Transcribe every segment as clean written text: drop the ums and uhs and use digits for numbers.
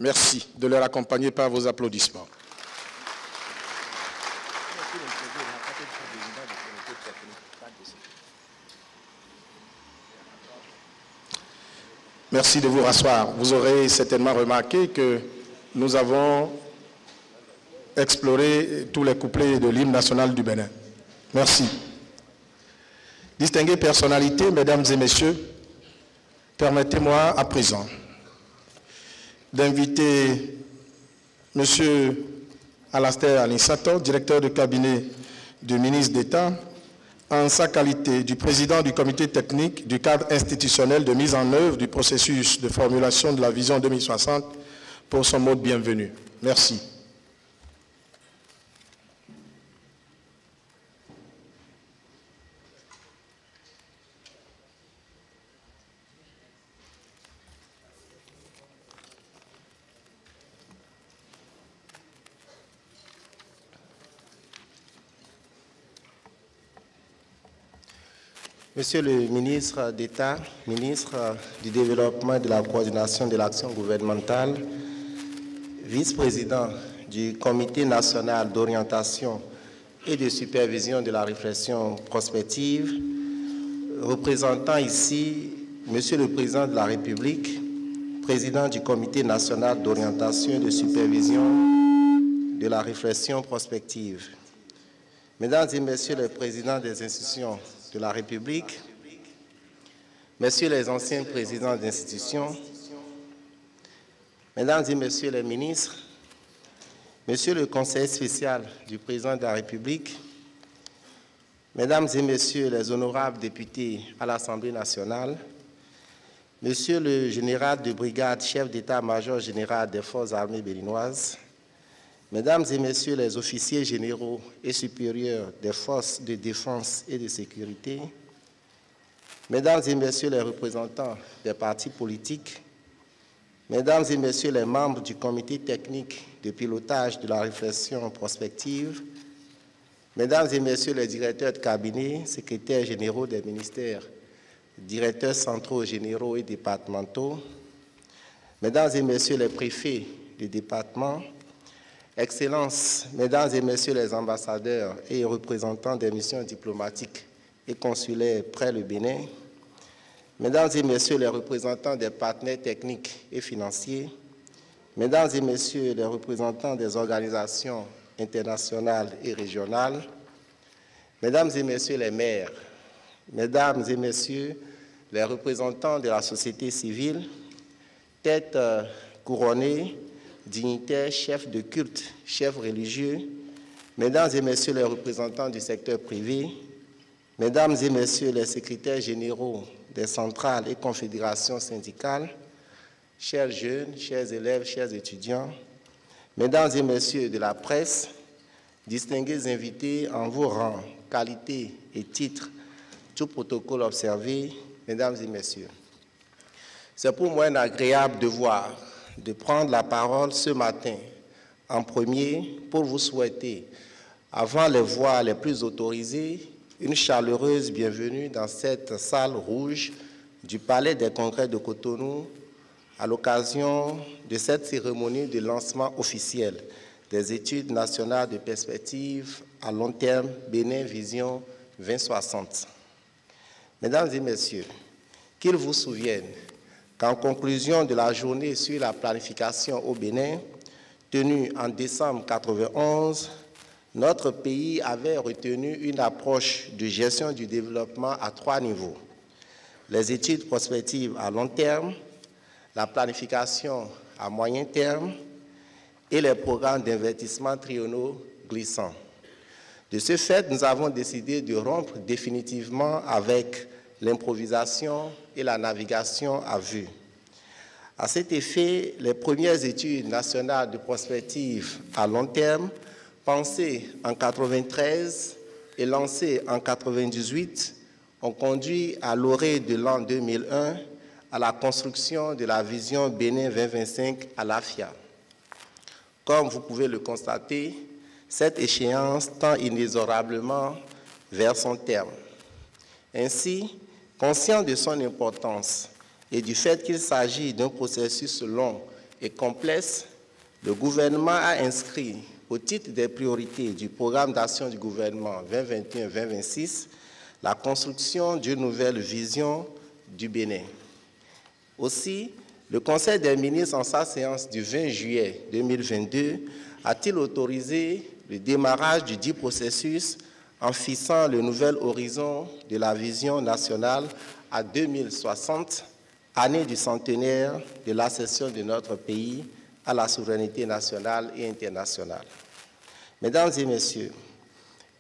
Merci de leur accompagner par vos applaudissements. Merci de vous rasseoir. Vous aurez certainement remarqué que nous avons exploré tous les couplets de l'hymne national du Bénin. Merci. Distinguées personnalités, mesdames et messieurs, permettez-moi à présent d'inviter M. Alastair Alinsato, directeur de cabinet du ministre d'État, en sa qualité du président du comité technique du cadre institutionnel de mise en œuvre du processus de formulation de la vision 2060 pour son mot de bienvenue. Merci. Monsieur le ministre d'État, ministre du Développement et de la Coordination de l'Action gouvernementale, vice-président du Comité national d'orientation et de supervision de la réflexion prospective, représentant ici Monsieur le Président de la République, président du Comité national d'orientation et de supervision de la réflexion prospective, Mesdames et Messieurs les présidents des institutions de la République, Messieurs les anciens présidents d'institutions, Mesdames et Messieurs les ministres, Monsieur le conseiller spécial du Président de la République, Mesdames et Messieurs les honorables députés à l'Assemblée nationale, Monsieur le général de brigade, chef d'état-major général des forces armées béninoises, Mesdames et Messieurs les officiers généraux et supérieurs des forces de défense et de sécurité, Mesdames et Messieurs les représentants des partis politiques, Mesdames et Messieurs les membres du comité technique de pilotage de la réflexion prospective, Mesdames et Messieurs les directeurs de cabinet, secrétaires généraux des ministères, directeurs centraux généraux et départementaux, Mesdames et Messieurs les préfets du département, Excellences, Mesdames et Messieurs les ambassadeurs et représentants des missions diplomatiques et consulaires près le Bénin, Mesdames et Messieurs les représentants des partenaires techniques et financiers, Mesdames et Messieurs les représentants des organisations internationales et régionales, Mesdames et Messieurs les maires, Mesdames et Messieurs les représentants de la société civile, têtes couronnées, dignitaires, chefs de culte, chefs religieux, Mesdames et Messieurs les représentants du secteur privé, Mesdames et Messieurs les secrétaires généraux des centrales et confédérations syndicales, chers jeunes, chers élèves, chers étudiants, Mesdames et Messieurs de la presse, distingués invités en vos rangs, qualités et titres, tout protocole observé, Mesdames et Messieurs, c'est pour moi un agréable devoir de prendre la parole ce matin en premier pour vous souhaiter, avant les voix les plus autorisées, une chaleureuse bienvenue dans cette salle rouge du Palais des Congrès de Cotonou à l'occasion de cette cérémonie de lancement officiel des études nationales de perspective à long terme Bénin Vision 2060. Mesdames et Messieurs, qu'ils vous souviennent qu'en conclusion de la journée sur la planification au Bénin, tenue en décembre 1991, notre pays avait retenu une approche de gestion du développement à 3 niveaux. Les études prospectives à long terme, la planification à moyen terme et les programmes d'investissement triennaux glissants. De ce fait, nous avons décidé de rompre définitivement avec l'improvisation et la navigation à vue. À cet effet, les premières études nationales de prospective à long terme, pensées en 1993 et lancées en 1998, ont conduit à l'orée de l'an 2001 à la construction de la vision Bénin 2025 à l'AFIA. Comme vous pouvez le constater, cette échéance tend inexorablement vers son terme. Ainsi, conscient de son importance et du fait qu'il s'agit d'un processus long et complexe, le gouvernement a inscrit au titre des priorités du programme d'action du gouvernement 2021-2026 la construction d'une nouvelle vision du Bénin. Aussi, le Conseil des ministres, en sa séance du 20 juillet 2022, a-t-il autorisé le démarrage du dit processus en fixant le nouvel horizon de la vision nationale à 2060, année du centenaire de l'accession de notre pays à la souveraineté nationale et internationale. Mesdames et Messieurs,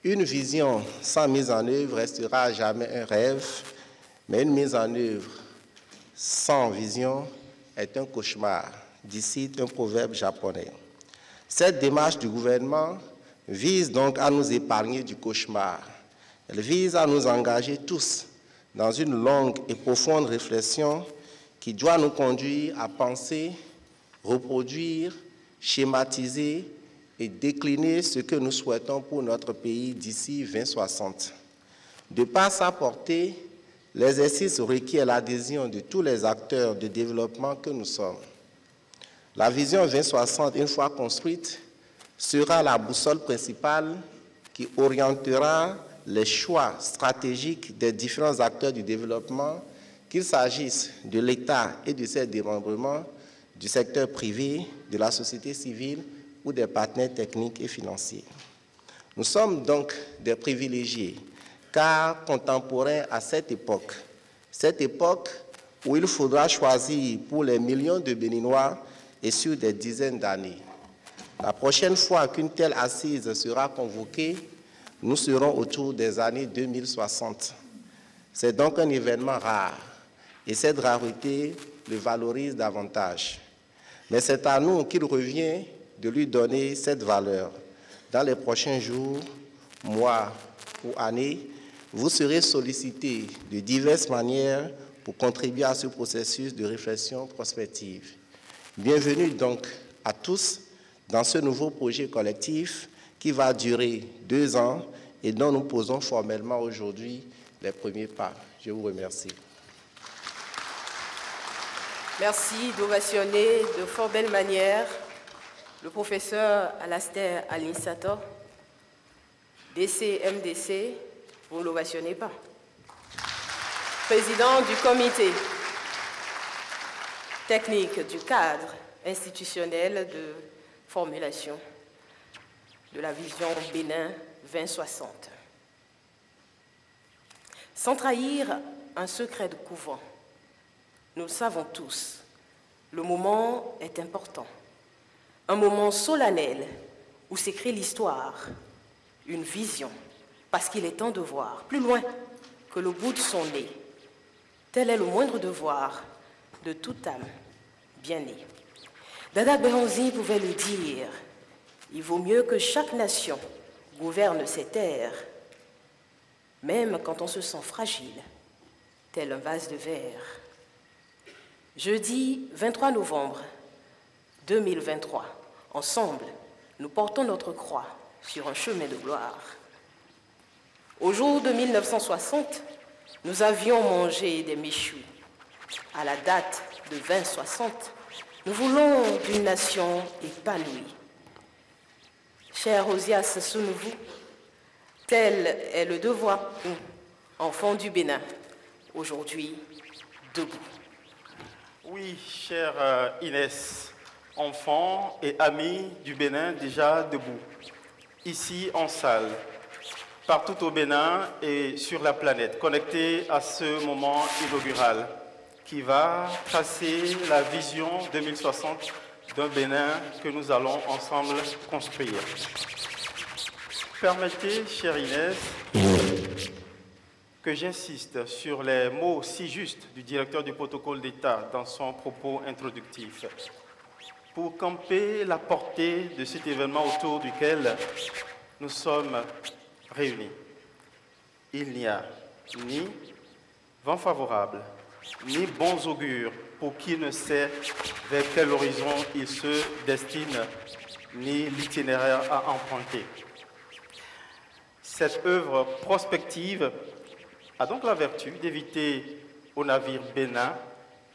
une vision sans mise en œuvre restera à jamais un rêve, mais une mise en œuvre sans vision est un cauchemar, dit un proverbe japonais. Cette démarche du gouvernement vise donc à nous épargner du cauchemar. Elle vise à nous engager tous dans une longue et profonde réflexion qui doit nous conduire à penser, reproduire, schématiser et décliner ce que nous souhaitons pour notre pays d'ici 2060. De par sa portée, l'exercice requiert l'adhésion de tous les acteurs de développement que nous sommes. La vision 2060, une fois construite, sera la boussole principale qui orientera les choix stratégiques des différents acteurs du développement, qu'il s'agisse de l'État et de ses démembrements, du secteur privé, de la société civile ou des partenaires techniques et financiers. Nous sommes donc des privilégiés, car contemporains à cette époque où il faudra choisir pour les millions de Béninois et sur des dizaines d'années. La prochaine fois qu'une telle assise sera convoquée, nous serons autour des années 2060. C'est donc un événement rare et cette rareté le valorise davantage. Mais c'est à nous qu'il revient de lui donner cette valeur. Dans les prochains jours, mois ou années, vous serez sollicités de diverses manières pour contribuer à ce processus de réflexion prospective. Bienvenue donc à tous dans ce nouveau projet collectif qui va durer 2 ans et dont nous posons formellement aujourd'hui les premiers pas. Je vous remercie. Merci d'ovationner de fort belle manière le professeur Alastair Alinsator, DC-MDC, vous ne l'ovationnez pas. Président du comité technique du cadre institutionnel de formulation de la vision Bénin 2060. Sans trahir un secret de couvent, nous le savons tous, le moment est important. Un moment solennel où s'écrit l'histoire, une vision, parce qu'il est temps de voir plus loin que le bout de son nez. Tel est le moindre devoir de toute âme bien née. Dada Béhanzin pouvait le dire, il vaut mieux que chaque nation gouverne ses terres, même quand on se sent fragile, tel un vase de verre. Jeudi 23 novembre 2023, ensemble, nous portons notre croix sur un chemin de gloire. Au jour de 1960, nous avions mangé des méchous. À la date de 2060, nous voulons d'une nation épanouie. Cher Osias Sounouvou, tel est le devoir pour nous, enfants du Bénin, aujourd'hui debout. Oui, chère Inès, enfants et amis du Bénin déjà debout, ici en salle, partout au Bénin et sur la planète, connectés à ce moment inaugural qui va tracer la vision 2060 d'un Bénin que nous allons ensemble construire. Permettez, chère Inès, que j'insiste sur les mots si justes du directeur du protocole d'État dans son propos introductif, pour camper la portée de cet événement autour duquel nous sommes réunis. Il n'y a ni vent favorable, ni bons augures pour qui ne sait vers quel horizon il se destine, ni l'itinéraire à emprunter. Cette œuvre prospective a donc la vertu d'éviter au navire bénin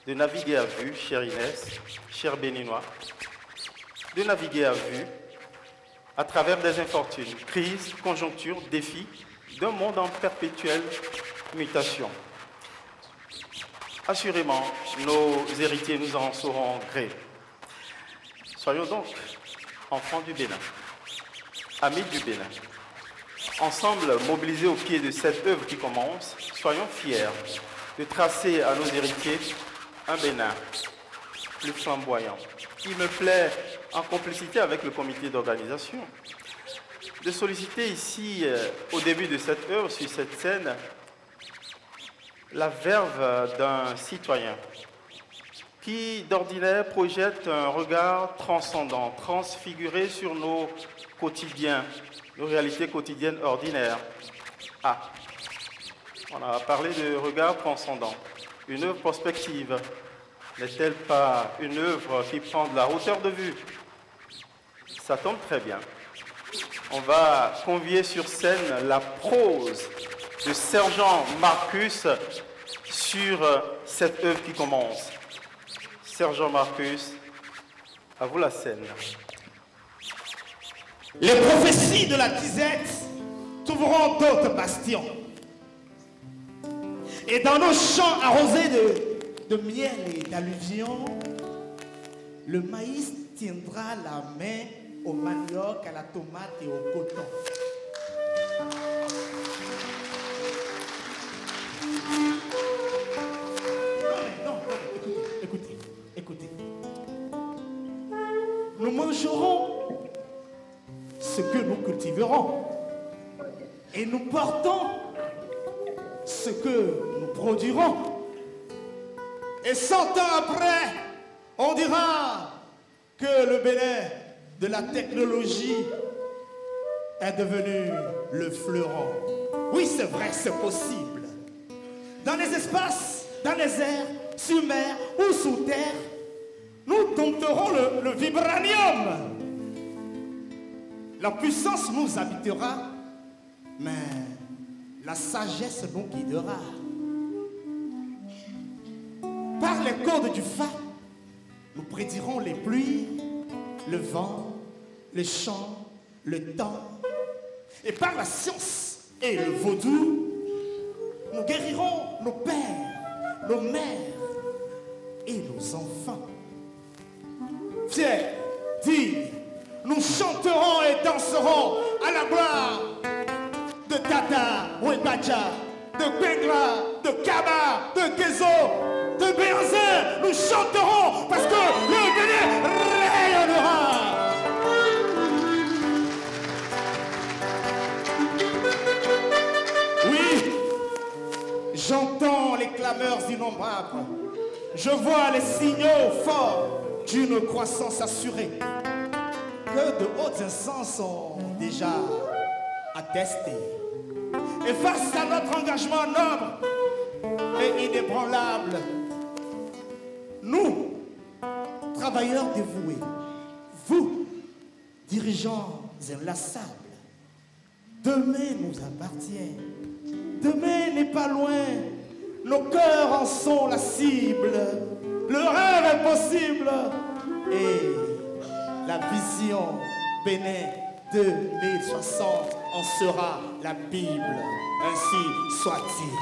de naviguer à vue, chère Inès, chers Béninois, de naviguer à vue à travers des infortunes, crises, conjonctures, défis d'un monde en perpétuelle mutation. Assurément, nos héritiers nous en sauront gré. Soyons donc enfants du Bénin, amis du Bénin. Ensemble, mobilisés au pied de cette œuvre qui commence, soyons fiers de tracer à nos héritiers un Bénin plus flamboyant. Il me plaît, en complicité avec le comité d'organisation, de solliciter ici, au début de cette œuvre, sur cette scène, la verve d'un citoyen qui, d'ordinaire, projette un regard transcendant, transfiguré sur nos quotidiens, nos réalités quotidiennes ordinaires. Ah, on a parlé de regard transcendant. Une œuvre prospective n'est-elle pas une œuvre qui prend de la hauteur de vue? Ça tombe très bien. On va convier sur scène la prose de Sergent Marcus sur cette œuvre qui commence. Sergent Marcus, à vous la scène. Les prophéties de la disette trouveront d'autres bastions. Et dans nos champs arrosés de miel et d'alluvions, le maïs tiendra la main au manioc, à la tomate et au coton. Non, écoutez. Nous mangerons ce que nous cultiverons et nous portons ce que nous produirons. Et 100 ans après, on dira que le Bénin de la technologie est devenu le fleuron. Oui, c'est vrai, c'est possible. Dans les espaces, dans les airs, sur mer ou sous terre, nous dompterons le vibranium. La puissance nous habitera, mais la sagesse nous guidera. Par les cordes du Fa, nous prédirons les pluies, le vent, le chant, le temps. Et par la science et le vaudou, nous guérirons nos pères, nos mères et nos enfants. Fiers, dignes, nous chanterons et danserons à la gloire de Tata, Ouebacha, de Bengra, de Kaba, de Gezo, de Béanzin. Nous chanterons parce que le Bénin rayonnera. Oui, j'entends les clameurs innombrables. Je vois les signaux forts d'une croissance assurée. Que de hautes instances sont déjà attestées. Et face à notre engagement noble, et inébranlable. Nous, travailleurs dévoués, vous, dirigeants inlassables, demain nous appartient. Demain n'est pas loin. Nos cœurs en sont la cible. Le rêve est possible. Et la vision Bénin 2060 en sera la Bible. Ainsi soit-il.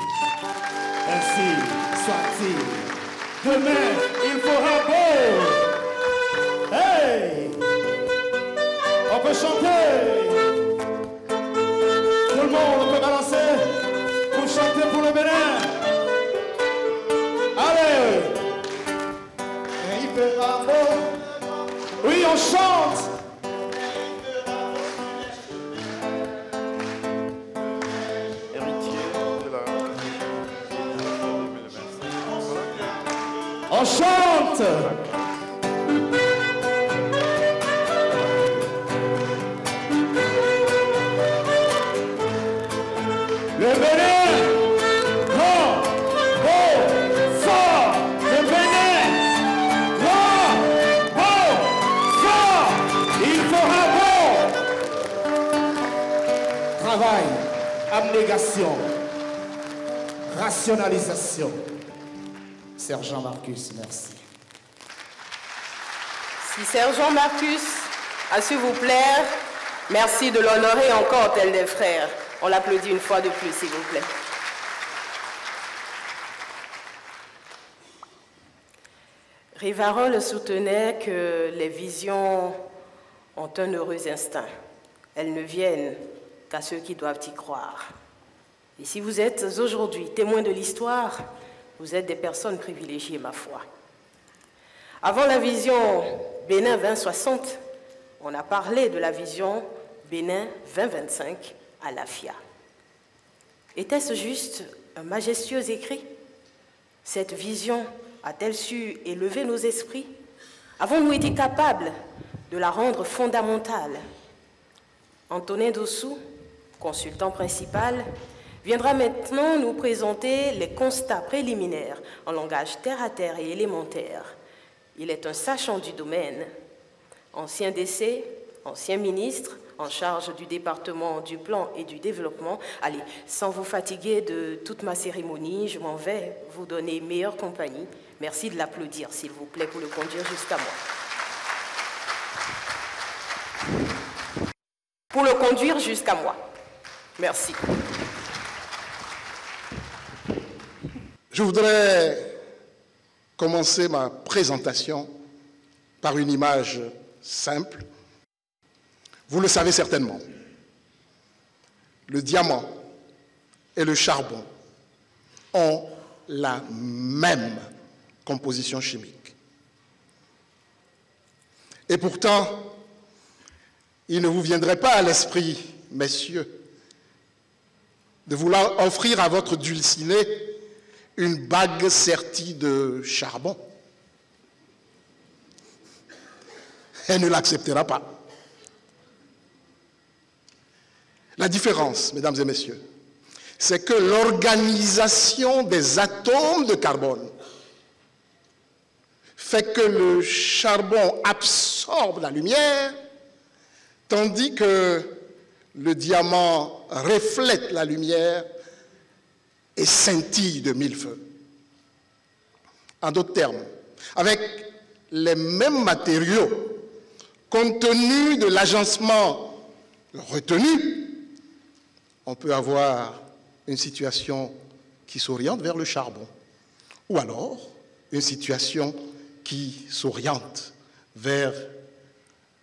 Ainsi soit-il. Demain, il fera beau. Hey! On peut chanter. Tout le monde peut balancer pour chanter pour le Bénin. Allez! Et il fera beau. Oui, on chante. On chante. Le Bénin, grand, beau, fort. Le Bénin, grand, beau, fort. Il fera beau. Travail, abnégation, rationalisation. Sergent Marcus, merci. Si Sergent Marcus a su vous plaire, merci de l'honorer encore tel des frères. On l'applaudit une fois de plus, s'il vous plaît. Rivarol soutenait que les visions ont un heureux instinct. Elles ne viennent qu'à ceux qui doivent y croire. Et si vous êtes aujourd'hui témoins de l'histoire, vous êtes des personnes privilégiées, ma foi. Avant la vision Bénin 2060, on a parlé de la vision Bénin 2025 à l'AFIA. Était-ce juste un majestueux écrit? Cette vision a-t-elle su élever nos esprits? Avons-nous été capables de la rendre fondamentale? Antonin Dossou, consultant principal, viendra maintenant nous présenter les constats préliminaires en langage terre-à-terre et élémentaire. Il est un sachant du domaine, ancien DC, ancien ministre, en charge du département du plan et du développement. Allez, sans vous fatiguer de toute ma cérémonie, je m'en vais vous donner meilleure compagnie. Merci de l'applaudir, s'il vous plaît, pour le conduire jusqu'à moi. Pour le conduire jusqu'à moi. Merci. Je voudrais commencer ma présentation par une image simple. Vous le savez certainement. Le diamant et le charbon ont la même composition chimique. Et pourtant, il ne vous viendrait pas à l'esprit, messieurs, de vouloir offrir à votre dulciné une bague sertie de charbon. Elle ne l'acceptera pas. La différence, mesdames et messieurs, c'est que l'organisation des atomes de carbone fait que le charbon absorbe la lumière, tandis que le diamant reflète la lumière et scintille de mille feux. En d'autres termes, avec les mêmes matériaux, compte tenu de l'agencement retenu, on peut avoir une situation qui s'oriente vers le charbon, ou alors une situation qui s'oriente vers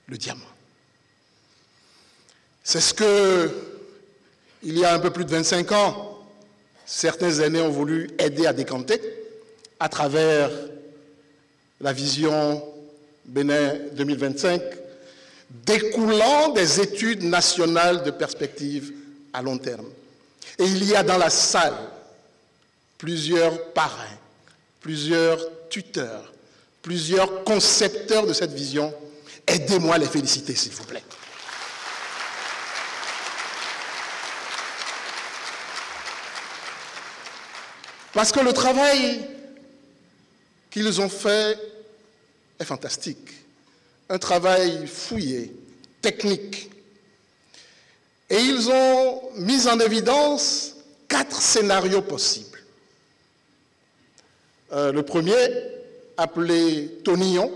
le diamant. C'est ce que, il y a un peu plus de 25 ans, certains aînés ont voulu aider à décanter à travers la vision Bénin 2025, découlant des études nationales de perspective à long terme. Et il y a dans la salle plusieurs parrains, plusieurs tuteurs, plusieurs concepteurs de cette vision. Aidez-moi à les féliciter, s'il vous plaît. Parce que le travail qu'ils ont fait est fantastique. Un travail fouillé, technique. Et ils ont mis en évidence 4 scénarios possibles. Le premier, appelé Tonillon,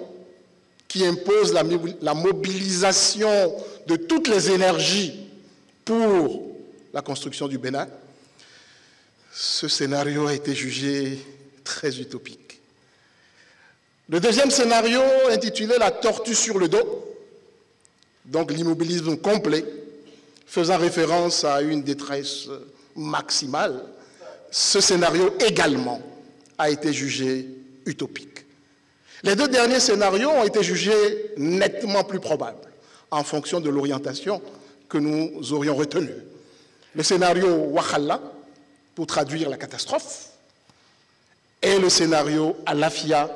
qui impose la mobilisation de toutes les énergies pour la construction du Bénin. Ce scénario a été jugé très utopique. Le deuxième scénario, intitulé La tortue sur le dos, donc l'immobilisme complet, faisant référence à une détresse maximale, ce scénario également a été jugé utopique. Les 2 derniers scénarios ont été jugés nettement plus probables en fonction de l'orientation que nous aurions retenue. Le scénario Wakhala, pour traduire la catastrophe, et le scénario Alafia,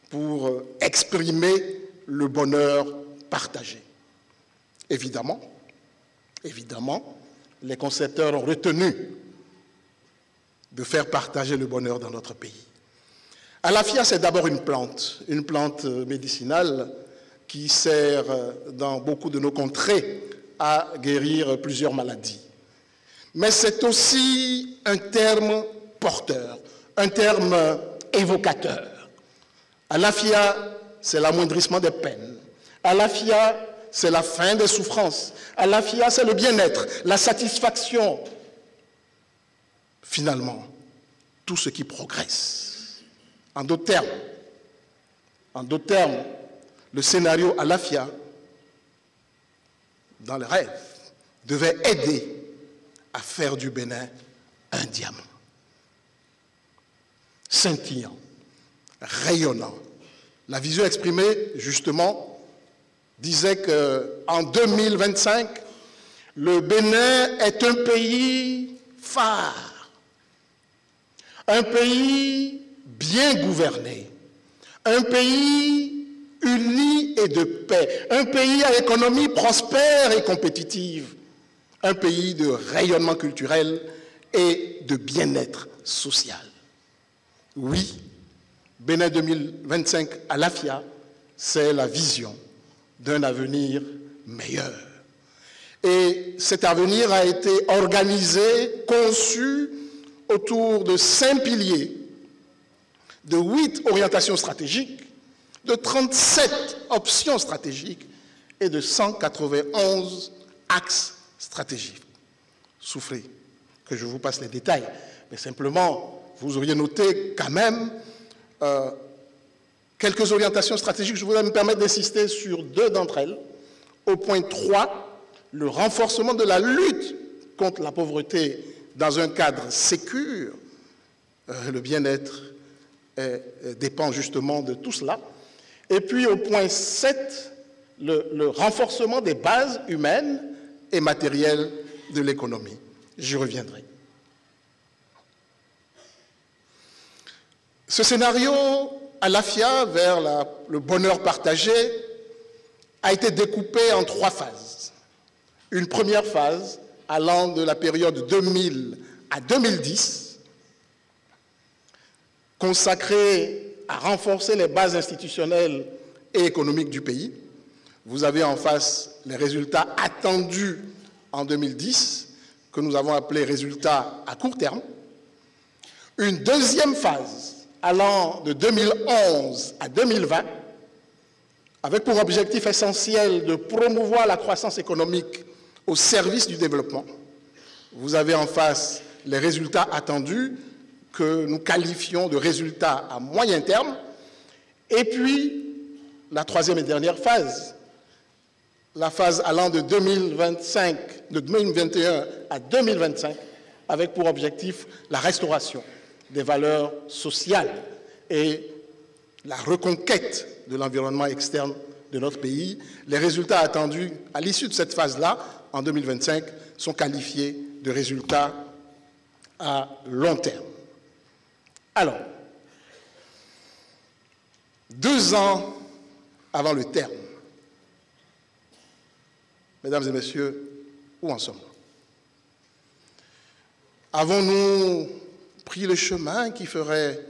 pour exprimer le bonheur partagé. Évidemment, les concepteurs ont retenu de faire partager le bonheur dans notre pays. Alafia, c'est d'abord une plante médicinale qui sert dans beaucoup de nos contrées à guérir plusieurs maladies. Mais c'est aussi un terme porteur, un terme évocateur. Alafia, c'est l'amoindrissement des peines. Alafia, c'est la fin des souffrances. Alafia, c'est le bien-être, la satisfaction. Finalement, tout ce qui progresse. En d'autres termes, le scénario Alafia, dans le rêve, devait aider à faire du Bénin un diamant. Scintillant, rayonnant. La vision exprimée, justement, disait qu'en 2025, le Bénin est un pays phare, un pays bien gouverné, un pays uni et de paix, un pays à économie prospère et compétitive, un pays de rayonnement culturel et de bien-être social. Oui, Bénin 2025 à l'AFIA, c'est la vision d'un avenir meilleur. Et cet avenir a été organisé, conçu autour de 5 piliers, de 8 orientations stratégiques, de 37 options stratégiques et de 191 axes stratégiques. Souffrez que je vous passe les détails, mais simplement, vous auriez noté quand même quelques orientations stratégiques. Je voudrais me permettre d'insister sur 2 d'entre elles. Au point 3, le renforcement de la lutte contre la pauvreté dans un cadre sécure. Le bien-être dépend justement de tout cela. Et puis au point 7, le renforcement des bases humaines et matérielles de l'économie. J'y reviendrai. Ce scénario à l'AFIA vers le bonheur partagé a été découpé en 3 phases. Une première phase allant de la période 2000 à 2010, consacrée à renforcer les bases institutionnelles et économiques du pays. Vous avez en face les résultats attendus en 2010, que nous avons appelés résultats à court terme. Une deuxième phase allant de 2011 à 2020, avec pour objectif essentiel de promouvoir la croissance économique au service du développement. Vous avez en face les résultats attendus que nous qualifions de résultats à moyen terme, et puis la troisième et dernière phase, la phase allant de 2021 à 2025, avec pour objectif la restauration des valeurs sociales et la reconquête de l'environnement externe de notre pays. Les résultats attendus à l'issue de cette phase-là, en 2025, sont qualifiés de résultats à long terme. Alors, 2 ans avant le terme, mesdames et messieurs, où en sommes-nous? Avons-nous pris le chemin qui ferait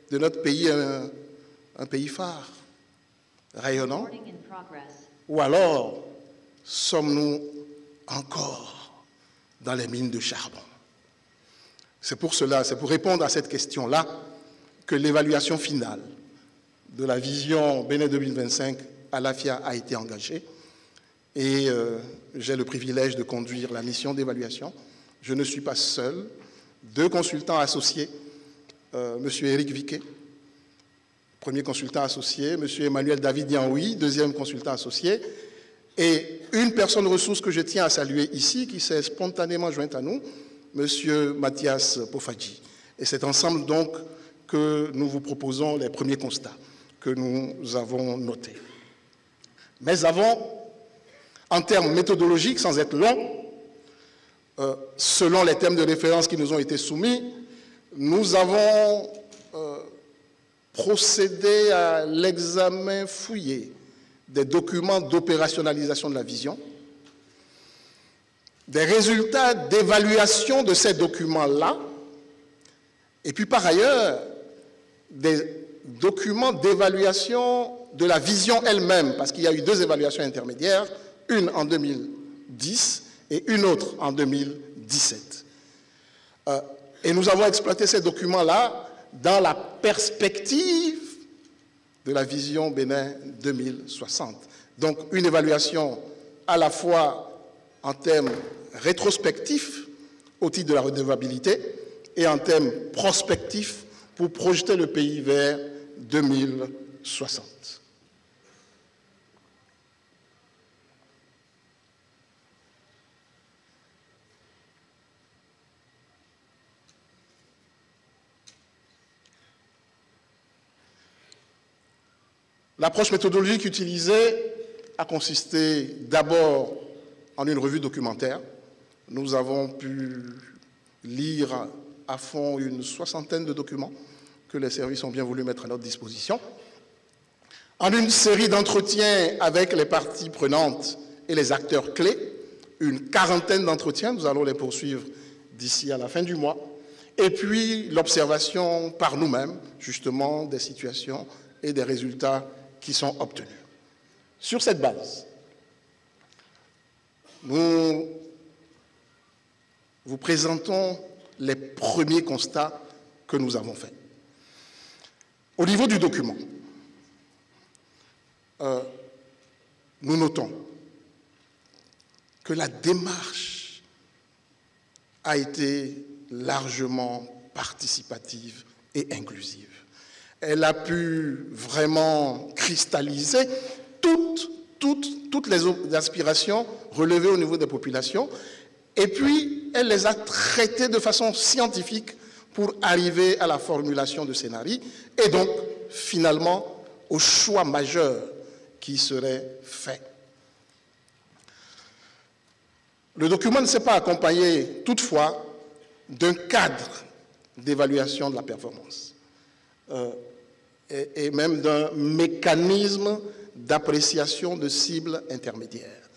de notre pays un pays phare, rayonnant? Ou alors sommes-nous encore dans les mines de charbon? C'est pour cela, c'est pour répondre à cette question-là que l'évaluation finale de la vision Bénin 2025 à l'AFIA a été engagée. Et j'ai le privilège de conduire la mission d'évaluation. Je ne suis pas seul. 2 consultants associés, M. Éric Viquet, premier consultant associé, M. Emmanuel David Yanouи, deuxième consultant associé, et une personne ressource que je tiens à saluer ici, qui s'est spontanément jointe à nous, M. Mathias Pofadji. Et c'est ensemble donc que nous vous proposons les premiers constats que nous avons notés. Mais avant, en termes méthodologiques, sans être long, selon les thèmes de référence qui nous ont été soumis, nous avons procédé à l'examen fouillé des documents d'opérationnalisation de la vision, des résultats d'évaluation de ces documents-là, et puis par ailleurs, des documents d'évaluation de la vision elle-même, parce qu'il y a eu 2 évaluations intermédiaires, une en 2010 et une autre en 2017. Et nous avons exploité ces documents-là dans la perspective de la vision Bénin 2060. Donc une évaluation à la fois en termes rétrospectifs au titre de la redevabilité et en termes prospectifs pour projeter le pays vers 2060. L'approche méthodologique utilisée a consisté d'abord en une revue documentaire. Nous avons pu lire à fond une 60aine de documents que les services ont bien voulu mettre à notre disposition. En une série d'entretiens avec les parties prenantes et les acteurs clés, une 40aine d'entretiens, nous allons les poursuivre d'ici à la fin du mois, et puis l'observation par nous-mêmes, justement, des situations et des résultats qui sont obtenus. Sur cette base, nous vous présentons les premiers constats que nous avons faits. Au niveau du document, nous notons que la démarche a été largement participative et inclusive. Elle a pu vraiment cristalliser toutes les aspirations relevées au niveau des populations, et puis elle les a traitées de façon scientifique pour arriver à la formulation de scénarios, et donc finalement au choix majeur qui serait fait. Le document ne s'est pas accompagné toutefois d'un cadre d'évaluation de la performance et même d'un mécanisme d'appréciation de cibles intermédiaires,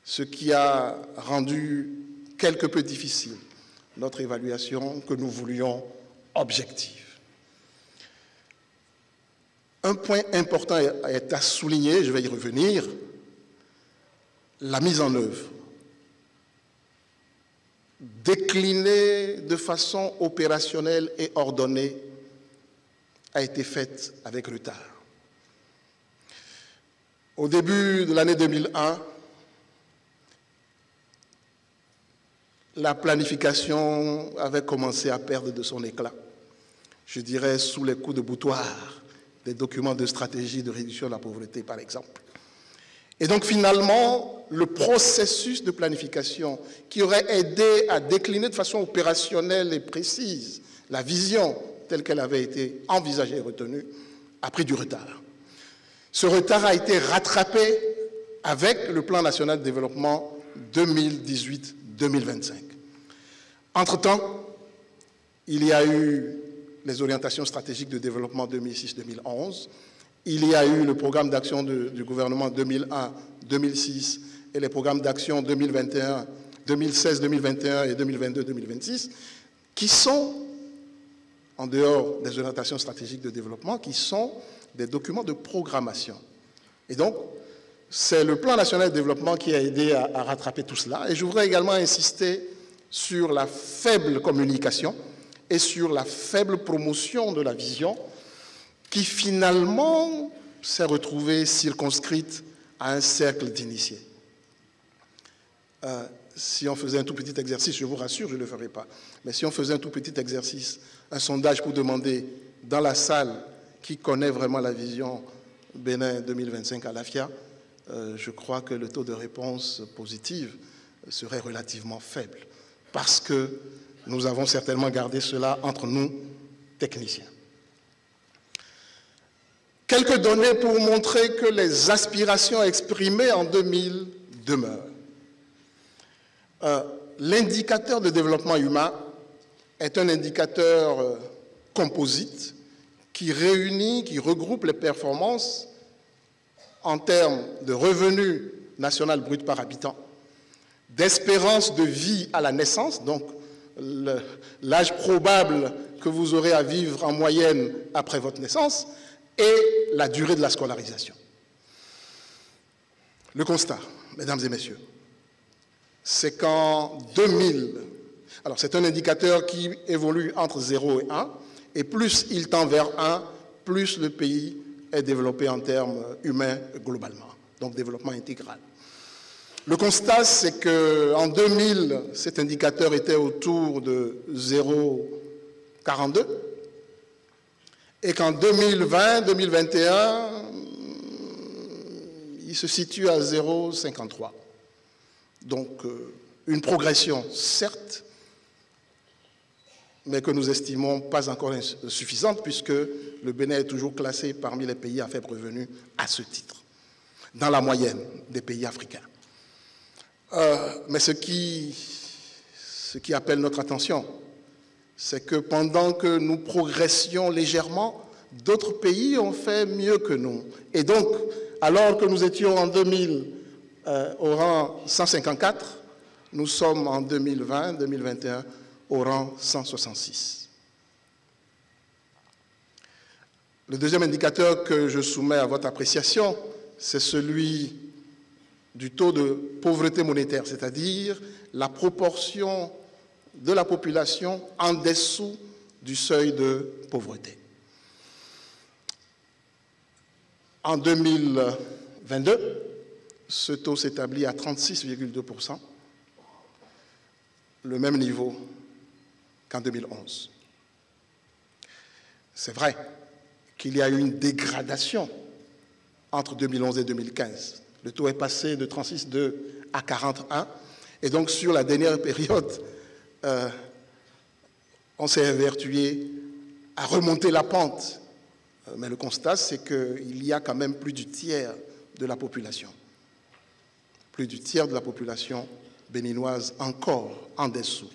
ce qui a rendu quelque peu difficile notre évaluation que nous voulions objective. Un point important est à souligner, je vais y revenir, la mise en œuvre. Déclinée de façon opérationnelle et ordonnée a été faite avec retard. Au début de l'année 2001, la planification avait commencé à perdre de son éclat, je dirais sous les coups de boutoir des documents de stratégie de réduction de la pauvreté, par exemple. Et donc finalement, le processus de planification qui aurait aidé à décliner de façon opérationnelle et précise la vision telle qu'elle avait été envisagée et retenue, a pris du retard. Ce retard a été rattrapé avec le Plan national de développement 2018-2025. Entre-temps, il y a eu les orientations stratégiques de développement 2006-2011, il y a eu le programme d'action du gouvernement 2001-2006 et les programmes d'action 2016-2021 et 2022-2026, qui sont en dehors des orientations stratégiques de développement, qui sont des documents de programmation. Et donc, c'est le plan national de développement qui a aidé à rattraper tout cela. Et je voudrais également insister sur la faible communication et sur la faible promotion de la vision qui finalement s'est retrouvée circonscrite à un cercle d'initiés. Si on faisait un tout petit exercice, je vous rassure, je ne le ferai pas, mais si on faisait un tout petit exercice, un sondage pour demander dans la salle qui connaît vraiment la vision Bénin 2025 à l'AFIA, je crois que le taux de réponse positive serait relativement faible, parce que nous avons certainement gardé cela entre nous, techniciens. Quelques données pour montrer que les aspirations exprimées en 2000 demeurent. L'indicateur de développement humain est un indicateur composite qui réunit, qui regroupe les performances en termes de revenu national brut par habitant, d'espérance de vie à la naissance, donc l'âge probable que vous aurez à vivre en moyenne après votre naissance, et la durée de la scolarisation. Le constat, mesdames et messieurs, c'est qu'en 2000, alors c'est un indicateur qui évolue entre 0 et 1, et plus il tend vers 1, plus le pays est développé en termes humains globalement, donc développement intégral. Le constat, c'est qu'en 2000, cet indicateur était autour de 0,42, et qu'en 2020-2021, il se situe à 0,53. Donc, une progression, certes, mais que nous estimons pas encore suffisante, puisque le Bénin est toujours classé parmi les pays à faible revenu à ce titre, dans la moyenne des pays africains. Mais ce qui appelle notre attention, c'est que pendant que nous progressions légèrement, d'autres pays ont fait mieux que nous. Et donc, alors que nous étions en 2000 au rang 154, nous sommes en 2020-2021 au rang 166. Le deuxième indicateur que je soumets à votre appréciation, c'est celui du taux de pauvreté monétaire, c'est-à-dire la proportion de la population en dessous du seuil de pauvreté. En 2022, ce taux s'établit à 36,2%, le même niveau qu'en 2011. C'est vrai qu'il y a eu une dégradation entre 2011 et 2015. Le taux est passé de 36,2 à 41, et donc sur la dernière période, on s'est évertué à remonter la pente. Mais le constat, c'est qu'il y a quand même plus du tiers de la population. Plus du tiers de la population béninoise encore en dessous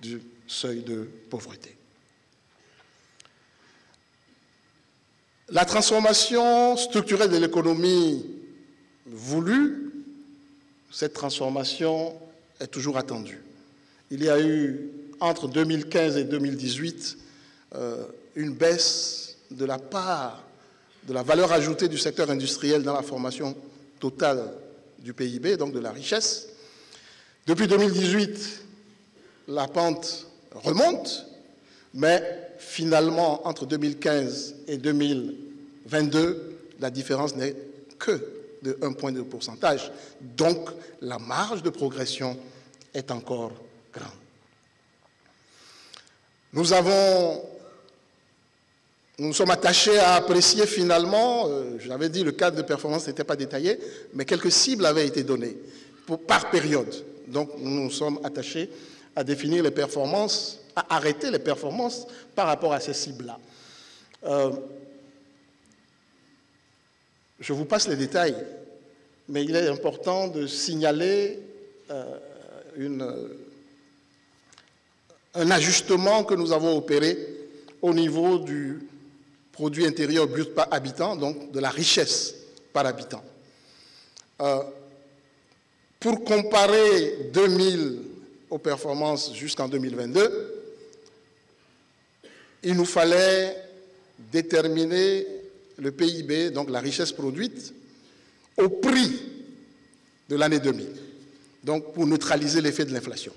du seuil de pauvreté. La transformation structurelle de l'économie voulue, cette transformation est toujours attendue. Il y a eu, entre 2015 et 2018, une baisse de la part de la valeur ajoutée du secteur industriel dans la formation totale du PIB, donc de la richesse. Depuis 2018, la pente remonte, mais finalement, entre 2015 et 2022, la différence n'est que de 1 point de pourcentage. Donc, la marge de progression est encore grande. Nous sommes attachés à apprécier finalement, j'avais dit le cadre de performance n'était pas détaillé, mais quelques cibles avaient été données par période. Donc nous nous sommes attachés à définir les performances, à arrêter les performances par rapport à ces cibles-là. Je vous passe les détails, mais il est important de signaler un ajustement que nous avons opéré au niveau du produit intérieur brut par habitant, donc de la richesse par habitant. Pour comparer 2000 aux performances jusqu'en 2022, il nous fallait déterminer le PIB, donc la richesse produite, au prix de l'année 2000, donc pour neutraliser l'effet de l'inflation.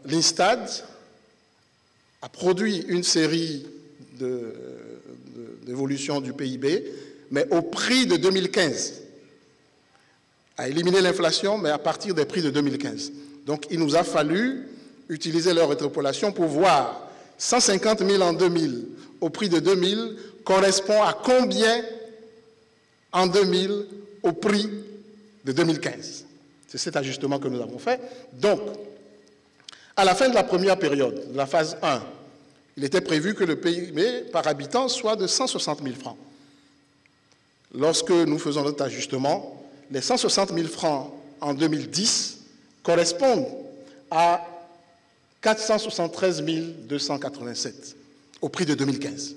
L'INSTAD a produit une série d'évolutions du PIB, mais au prix de 2015, a éliminé l'inflation, mais à partir des prix de 2015. Donc il nous a fallu utiliser leur interpolation pour voir 150 000 en 2000 au prix de 2000 correspond à combien en 2000 au prix de 2015. C'est cet ajustement que nous avons fait. Donc, à la fin de la première période, de la phase 1, il était prévu que le PIB par habitant soit de 160 000 francs. Lorsque nous faisons notre ajustement, les 160 000 francs en 2010 correspondent à 473 287 au prix de 2015,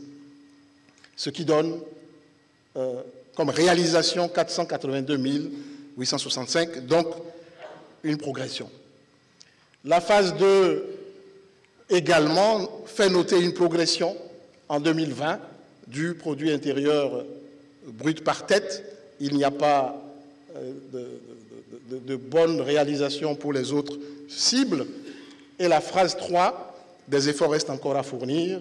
ce qui donne comme réalisation 482 865, donc une progression. La phase 2 également fait noter une progression en 2020 du produit intérieur brut par tête. Il n'y a pas de bonne réalisation pour les autres cibles. Et la phase 3, des efforts restent encore à fournir.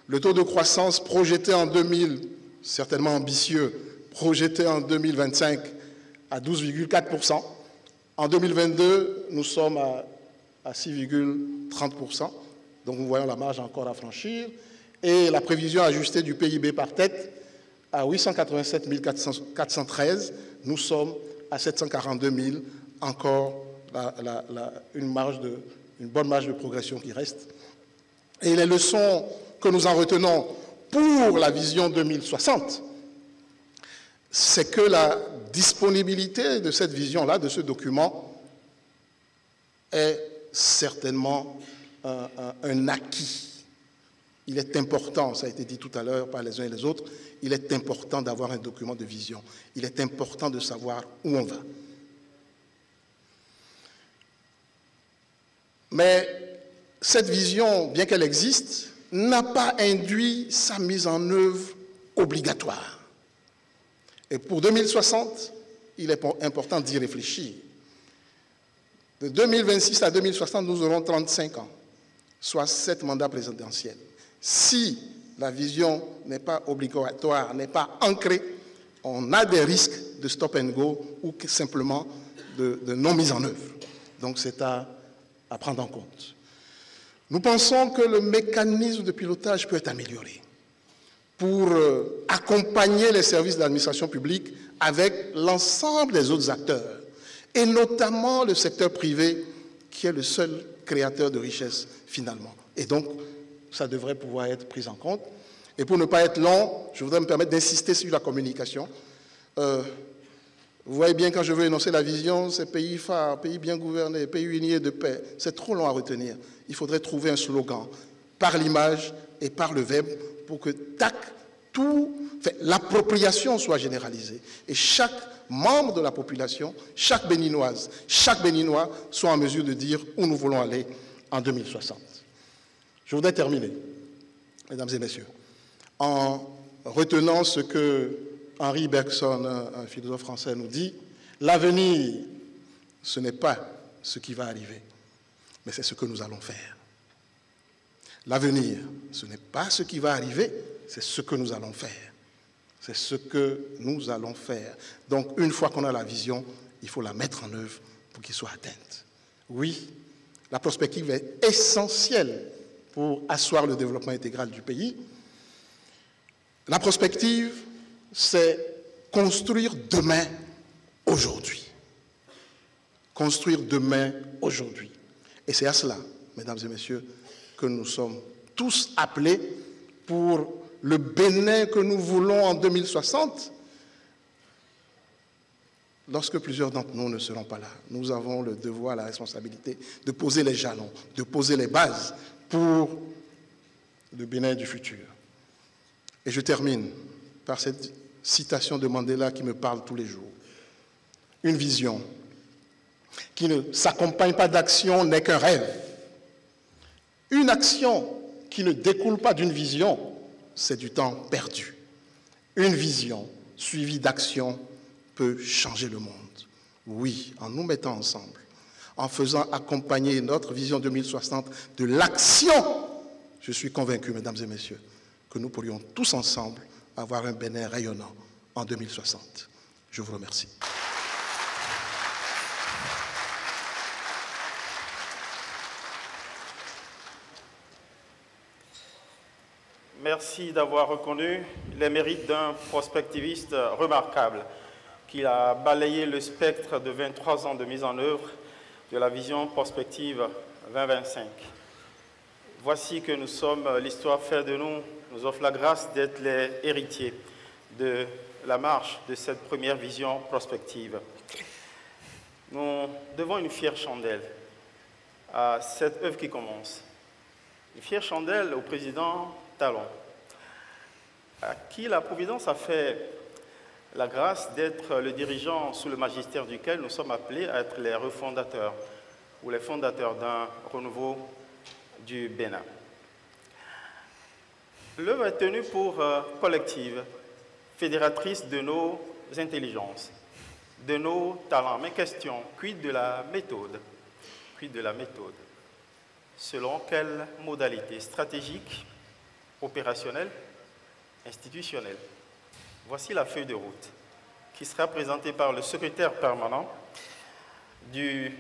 Le taux de croissance projeté en 2000, certainement ambitieux, projeté en 2025 à 12,4%. En 2022, nous sommes à 6,30%. Donc nous voyons la marge encore à franchir. Et la prévision ajustée du PIB par tête à 887 413, nous sommes à 742 000, encore une bonne marge de progression qui reste. Et les leçons que nous en retenons pour la vision 2060, c'est que la disponibilité de cette vision-là, de ce document, est certainement un acquis. Il est important, ça a été dit tout à l'heure par les uns et les autres, il est important d'avoir un document de vision. Il est important de savoir où on va. Mais cette vision, bien qu'elle existe, n'a pas induit sa mise en œuvre obligatoire. Et pour 2060, il est important d'y réfléchir. De 2026 à 2060, nous aurons 35 ans, soit 7 mandats présidentiels. Si la vision n'est pas obligatoire, n'est pas ancrée, on a des risques de stop and go ou simplement de non-mise en œuvre. Donc c'est à prendre en compte. Nous pensons que le mécanisme de pilotage peut être amélioré pour accompagner les services de l'administration publique avec l'ensemble des autres acteurs, et notamment le secteur privé, qui est le seul créateur de richesse finalement. Et donc, ça devrait pouvoir être pris en compte. Et pour ne pas être long, je voudrais me permettre d'insister sur la communication. Vous voyez bien, quand je veux énoncer la vision, c'est pays phare, pays bien gouverné, pays uni et de paix. C'est trop long à retenir. Il faudrait trouver un slogan par l'image et par le verbe pour que l'appropriation soit généralisée. Et chaque membre de la population, chaque Béninoise, chaque Béninois soit en mesure de dire où nous voulons aller en 2060. Je voudrais terminer, mesdames et messieurs, en retenant ce que Henri Bergson, un philosophe français, nous dit: l'avenir, ce n'est pas ce qui va arriver, mais c'est ce que nous allons faire. L'avenir, ce n'est pas ce qui va arriver, c'est ce que nous allons faire. C'est ce que nous allons faire. Donc, une fois qu'on a la vision, il faut la mettre en œuvre pour qu'elle soit atteinte. Oui, la prospective est essentielle pour asseoir le développement intégral du pays. La prospective, c'est construire demain, aujourd'hui. Construire demain, aujourd'hui. Et c'est à cela, mesdames et messieurs, que nous sommes tous appelés pour le Bénin que nous voulons en 2060. Lorsque plusieurs d'entre nous ne seront pas là, nous avons le devoir, la responsabilité de poser les jalons, de poser les bases pour le Bénin du futur. Et je termine par cette citation de Mandela qui me parle tous les jours. Une vision qui ne s'accompagne pas d'action n'est qu'un rêve. Une action qui ne découle pas d'une vision, c'est du temps perdu. Une vision suivie d'action peut changer le monde. Oui, en nous mettant ensemble, en faisant accompagner notre vision 2060 de l'action, je suis convaincu, mesdames et messieurs, que nous pourrions tous ensemble avoir un Bénin rayonnant en 2060. Je vous remercie. Merci d'avoir reconnu les mérites d'un prospectiviste remarquable qui a balayé le spectre de 23 ans de mise en œuvre de la vision prospective 2025. Voici que nous sommes, l'histoire fait de nous offre la grâce d'être les héritiers de la marche de cette première vision prospective. Nous devons une fière chandelle à cette œuvre qui commence. Une fière chandelle au président Talon, à qui la Providence a fait la grâce d'être le dirigeant sous le magistère duquel nous sommes appelés à être les refondateurs ou les fondateurs d'un renouveau du Bénin. L'œuvre est tenue pour collective, fédératrice de nos intelligences, de nos talents. Mais question, quid de la méthode? Quid de la méthode? Selon quelle modalité stratégique, opérationnelle, institutionnelle? Voici la feuille de route qui sera présentée par le secrétaire permanent du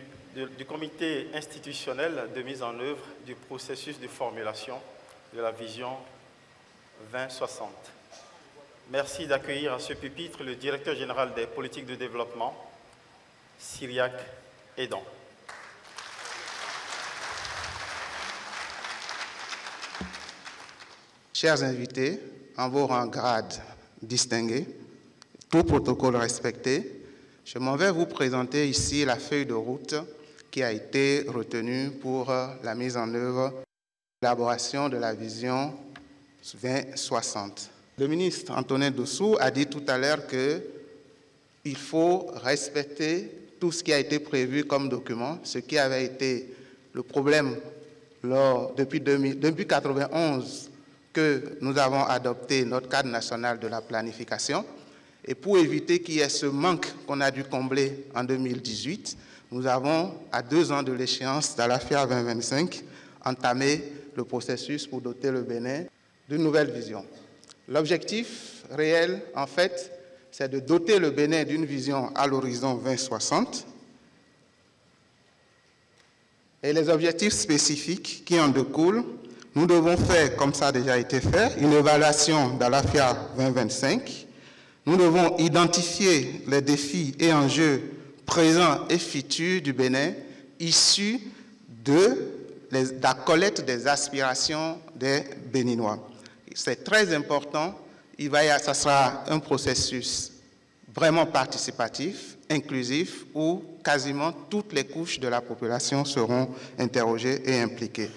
comité institutionnel de mise en œuvre du processus de formulation de la vision 2060. Merci d'accueillir à ce pupitre le directeur général des politiques de développement, Cyriac Edon. Chers invités, en vos rangs grades distingués, tout protocole respecté, je m'en vais vous présenter ici la feuille de route qui a été retenue pour la mise en œuvre, l'élaboration de la vision 2060. Le ministre Antonin Dossou a dit tout à l'heure qu'il faut respecter tout ce qui a été prévu comme document, ce qui avait été le problème depuis 1991 que nous avons adopté notre cadre national de la planification. Et pour éviter qu'il y ait ce manque qu'on a dû combler en 2018, nous avons, à 2 ans de l'échéance d'Alafia 2025, entamé le processus pour doter le Bénin d'une nouvelle vision. L'objectif réel, en fait, c'est de doter le Bénin d'une vision à l'horizon 2060. Et les objectifs spécifiques qui en découlent, nous devons faire, comme ça a déjà été fait, une évaluation d'Alafia 2025. Nous devons identifier les défis et enjeux présents et futurs du Bénin issus de la collecte des aspirations des Béninois. C'est très important. Ça sera un processus vraiment participatif, inclusif, où quasiment toutes les couches de la population seront interrogées et impliquées.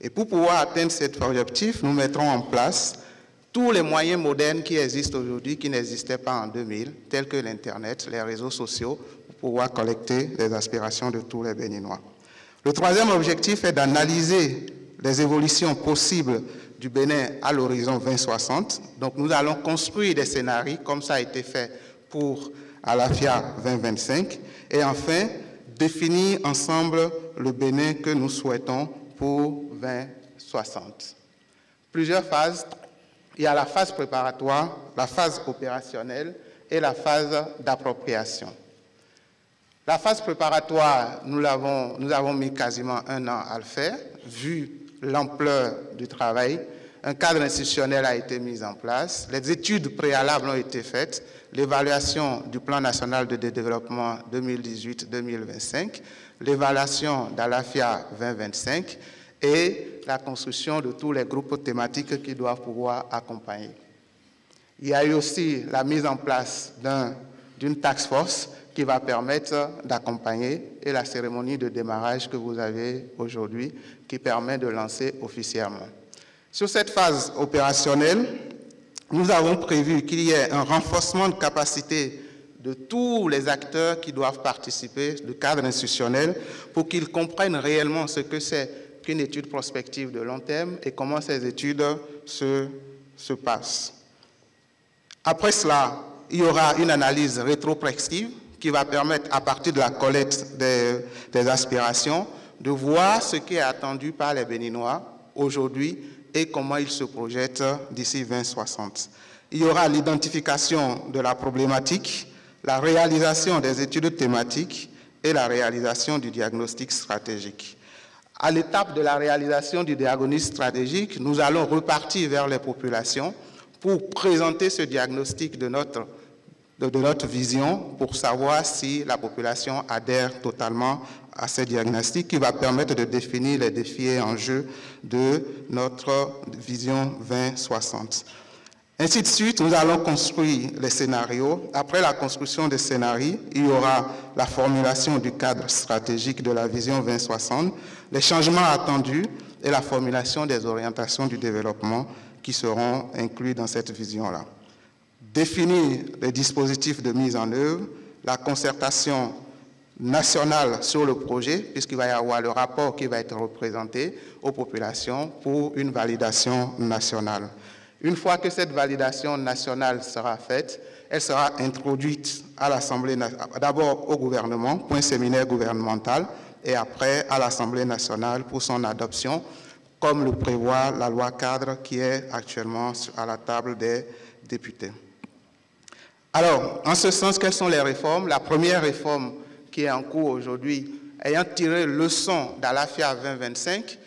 Et pour pouvoir atteindre cet objectif, nous mettrons en place tous les moyens modernes qui existent aujourd'hui, qui n'existaient pas en 2000, tels que l'Internet, les réseaux sociaux, pour pouvoir collecter les aspirations de tous les Béninois. Le troisième objectif est d'analyser les évolutions possibles du Bénin à l'horizon 2060. Donc nous allons construire des scénarios, comme ça a été fait pour Alafia 2025, et enfin définir ensemble le Bénin que nous souhaitons pour 2060. Plusieurs phases. Il y a la phase préparatoire, la phase opérationnelle et la phase d'appropriation. La phase préparatoire, nous avons mis quasiment 1 an à le faire, vu l'ampleur du travail. Un cadre institutionnel a été mis en place, les études préalables ont été faites, l'évaluation du plan national de développement 2018-2025, l'évaluation d'Alafia 2025 et la construction de tous les groupes thématiques qui doivent pouvoir accompagner. Il y a eu aussi la mise en place d'une task force qui va permettre d'accompagner et la cérémonie de démarrage que vous avez aujourd'hui qui permet de lancer officiellement. Sur cette phase opérationnelle, nous avons prévu qu'il y ait un renforcement de capacité de tous les acteurs qui doivent participer du cadre institutionnel pour qu'ils comprennent réellement ce que c'est qu'une étude prospective de long terme et comment ces études se passent. Après cela, il y aura une analyse rétrospective qui va permettre, à partir de la collecte des aspirations, de voir ce qui est attendu par les Béninois aujourd'hui et comment ils se projettent d'ici 2060. Il y aura l'identification de la problématique, la réalisation des études thématiques et la réalisation du diagnostic stratégique. À l'étape de la réalisation du diagnostic stratégique, nous allons repartir vers les populations pour présenter ce diagnostic de notre vision pour savoir si la population adhère totalement à ce diagnostic qui va permettre de définir les défis et enjeux de notre vision 2060. Ainsi de suite, nous allons construire les scénarios. Après la construction des scénarios, il y aura la formulation du cadre stratégique de la vision 2060, les changements attendus et la formulation des orientations du développement qui seront inclus dans cette vision-là. Définir les dispositifs de mise en œuvre, la concertation nationale sur le projet, puisqu'il va y avoir le rapport qui va être représenté aux populations pour une validation nationale. Une fois que cette validation nationale sera faite, elle sera introduite à l'Assemblée nationale, d'abord au gouvernement, pour un séminaire gouvernemental, et après à l'Assemblée nationale pour son adoption, comme le prévoit la loi cadre qui est actuellement à la table des députés. Alors, en ce sens, quelles sont les réformes? La première réforme qui est en cours aujourd'hui, ayant tiré leçon d'Alafia 2025,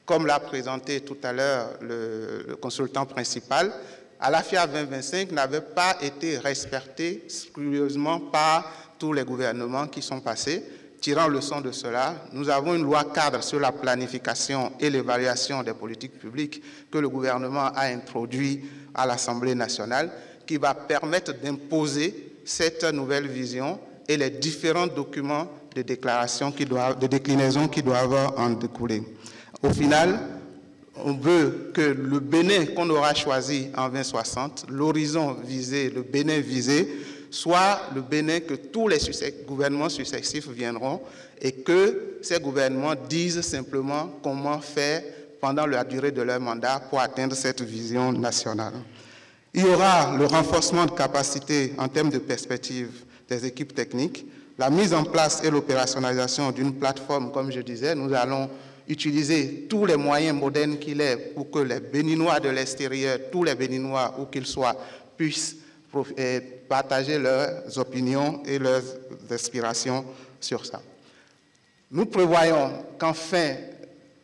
comme l'a présenté tout à l'heure le consultant principal, Alafia 2025 n'avait pas été respecté scrupuleusement par tous les gouvernements qui sont passés. Tirant leçon de cela, nous avons une loi cadre sur la planification et l'évaluation des politiques publiques que le gouvernement a introduit à l'Assemblée nationale qui va permettre d'imposer cette nouvelle vision et les différents documents de déclaration de déclinaison qui doivent en découler. Au final, on veut que le Bénin qu'on aura choisi en 2060, l'horizon visé, le Bénin visé, soit le Bénin que tous les gouvernements successifs viendront et que ces gouvernements disent simplement comment faire pendant la durée de leur mandat pour atteindre cette vision nationale. Il y aura le renforcement de capacité en termes de perspective des équipes techniques, la mise en place et l'opérationnalisation d'une plateforme, comme je disais, nous allons utiliser tous les moyens modernes qu'il est pour que les Béninois de l'extérieur, tous les Béninois où qu'ils soient, puissent partager leurs opinions et leurs aspirations sur ça. Nous prévoyons qu'en fin